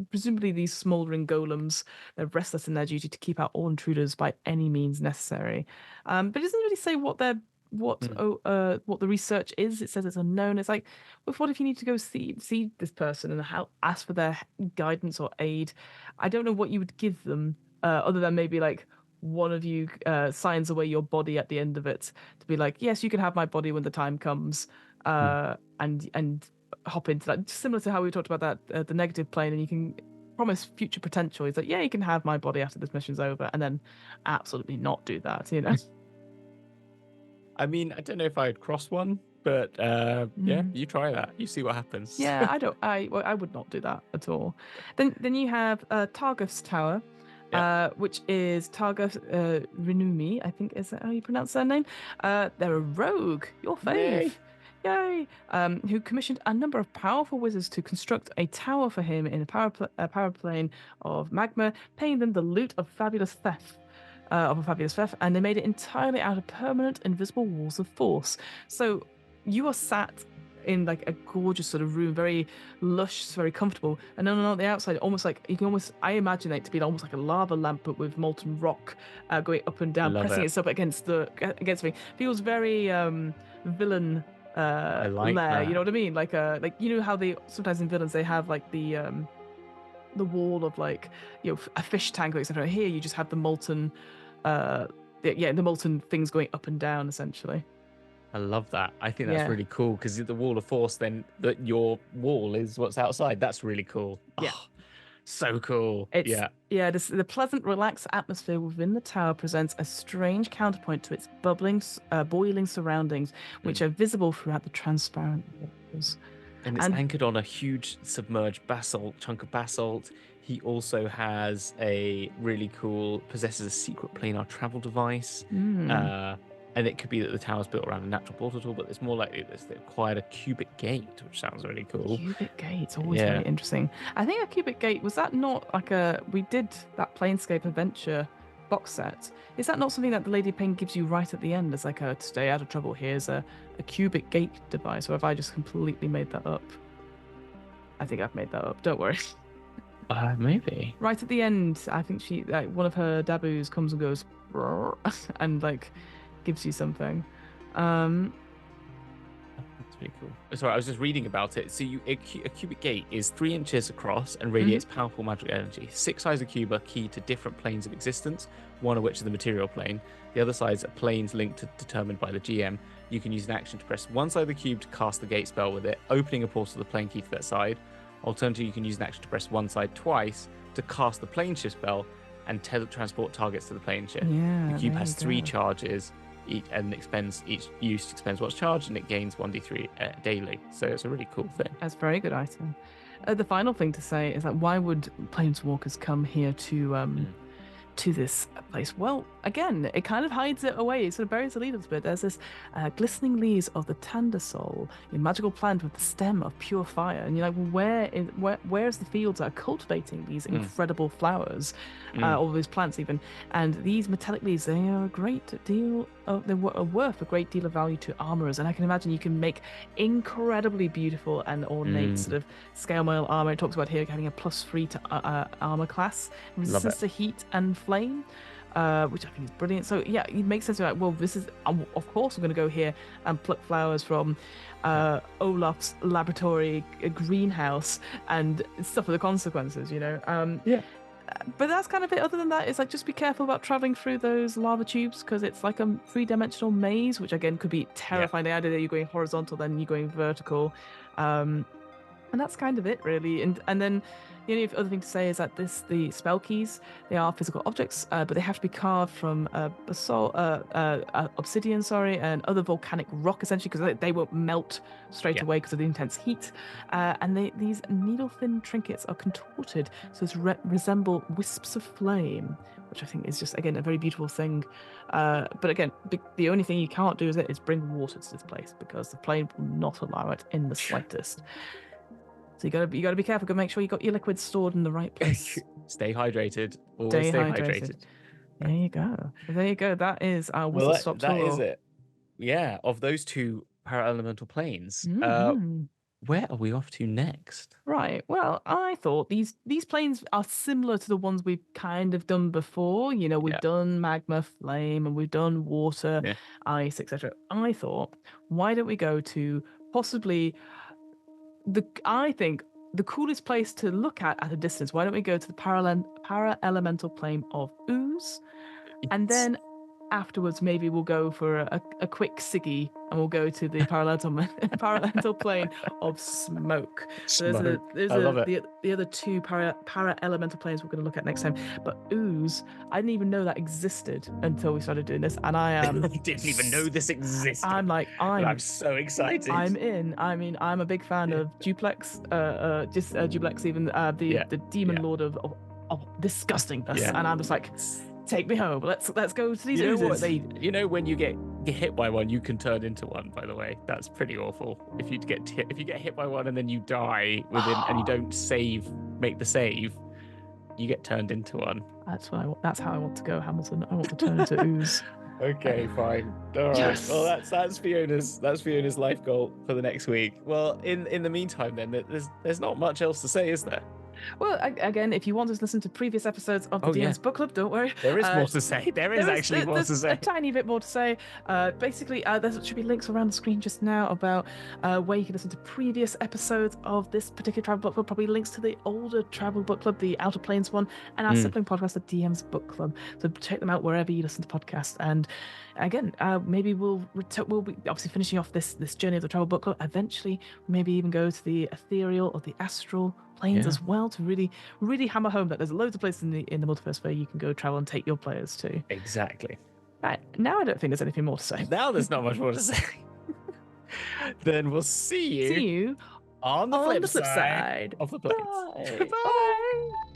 Presumably these smouldering golems, they're restless in their duty to keep out all intruders by any means necessary. But it doesn't really say what the research is. It says it's unknown. It's like, what if you need to go see this person and ask for their guidance or aid? I don't know what you would give them, other than maybe like one of you signs away your body at the end of it to be like, yes, you can have my body when the time comes, and hop into that. Just similar to how we talked about that the negative plane, and you can promise future potential. It's like, yeah, you can have my body after this mission's over, and then absolutely not do that, you know. I mean, I don't know if I'd cross one, but yeah, you try that. You see what happens. Yeah, I would not do that at all. Then you have Targuf's Tower, which is Targuf Renumi, I think is that how you pronounce their name. They're a rogue, your fave. Yay! Who commissioned a number of powerful wizards to construct a tower for him in a paraplane of magma, paying them the loot of a fabulous theft, and they made it entirely out of permanent invisible walls of force. So you are sat in like a gorgeous sort of room, very lush, very comfortable, and then on the outside, I imagine it to be almost like a lava lamp, but with molten rock going up and down, pressing itself against me. Feels very villain I like lair, that. you know what I mean? Like you know how they sometimes in villains they have like the wall of like, you know, a fish tank or etc. Here you just have the molten the molten things going up and down essentially. I love that. I think that's really cool because the wall of force, then your wall is what's outside. That's really cool. Yeah. Oh, so cool. The pleasant, relaxed atmosphere within the tower presents a strange counterpoint to its boiling surroundings, which are visible throughout the transparent walls. And it's anchored on a huge submerged chunk of basalt. He also has possesses a secret planar travel device. And it could be that the tower's built around a natural portal, but it's more likely that they acquired a cubic gate, which sounds really cool. Cubic gate's always very interesting. I think a cubic gate, was that not like we did that Planescape Adventure box set. Is that not something that the Lady Pain gives you right at the end as like to stay out of trouble? Here's a cubic gate device, or have I just completely made that up? I think I've made that up. Don't worry. Maybe. Right at the end, I think she one of her Dabus comes and goes and like gives you something. That's pretty cool. Sorry, I was just reading about it. So a cubic gate is 3 inches across and radiates powerful magical energy. 6 sides of the cube are key to different planes of existence, one of which is the material plane. The other sides are planes determined by the GM. You can use an action to press one side of the cube to cast the gate spell with it, opening a portal to the plane key for that side. Alternatively, you can use an action to press one side twice to cast the plane shift spell and transport targets to the plane shift. The cube has 3 charges. Each use expends what's charged, and it gains 1d3 daily. So it's a really cool thing. That's a very good item. The final thing to say is that why would planeswalkers come here to this place? Well, again, it kind of hides it away. It sort of buries the lead a little bit. There's this glistening leaves of the Tandasol, a magical plant with the stem of pure fire. And you're like, well, where's the fields that are cultivating these incredible flowers, all these plants even? And these metallic leaves, they are worth a great deal of value to armorers. And I can imagine you can make incredibly beautiful and ornate sort of scale mail armor. It talks about here having a +3 to armor class, resistance to heat and flame, which I think is brilliant. So yeah, it makes sense. Like, well, this is of course we're going to go here and pluck flowers from Olaf's laboratory greenhouse and suffer the consequences, you know. But that's kind of it. Other than that, it's like just be careful about traveling through those lava tubes, because it's like a 3-dimensional maze, which again could be terrifying. The idea that you're going horizontal, then you're going vertical, and that's kind of it really. And then the only other thing to say is that the spell keys, they are physical objects, but they have to be carved from basalt, obsidian, and other volcanic rock, essentially, because they won't melt straight away because of the intense heat. And these needle-thin trinkets are contorted so as resemble wisps of flame, which I think is just, again, a very beautiful thing. But again, the only thing you can't do is bring water to this place, because the plane will not allow it in the slightest. So you gotta be careful. Gotta make sure you got your liquids stored in the right place. Stay hydrated. Always stay hydrated. There you go. That is our whistle stop tour. That is it. Yeah, of those 2 paraelemental planes. Where are we off to next? Right. Well, I thought these planes are similar to the ones we've kind of done before. You know, we've done magma, flame, and we've done water, ice, etc. I thought, why don't we go to possibly I think the coolest place to look at a distance? Why don't we go to the Paraelemental Plane of Ooze, and then afterwards maybe we'll go for a quick ciggy, and we'll go to the Paraelemental Plane of Smoke. So there's the other 2 Paraelemental planes we're going to look at next time. But Ooze, I didn't even know that existed until we started doing this, and I am. You didn't even know this existed. I'm so excited. I'm in. I mean, I'm a big fan of Duplex, Duplex, even the Demon Lord of disgustingness, and I'm just like, take me home. Let's go to these oozes. You know, when you get hit by one, you can turn into one. By the way, that's pretty awful. If you get hit by one and then you die and you don't make the save, you get turned into one. That's how I want to go, Hamilton. I want to turn into ooze. Okay, fine. All right. Yes. Well, that's Fiona's life goal for the next week. Well, in the meantime, then there's not much else to say, is there? Well, again, if you want to listen to previous episodes of the DM's Book Club, don't worry. There is more to say. There is actually more to say. A tiny bit more to say. Basically, there should be links around the screen just now about where you can listen to previous episodes of this particular travel book club. Probably links to the older travel book club, the Outer Planes one, and our sibling podcast, the DM's Book Club. So check them out wherever you listen to podcasts. And again, maybe we'll be obviously finishing off this journey of the travel book club. Eventually, maybe even go to the ethereal or the astral planes as well, to really, really hammer home that there's loads of places in the multiverse where you can go travel and take your players to. Exactly. Right, now I don't think there's anything more to say. Now there's not much more to say. Then we'll see you on the flip flip side side of the planes. Bye. Bye.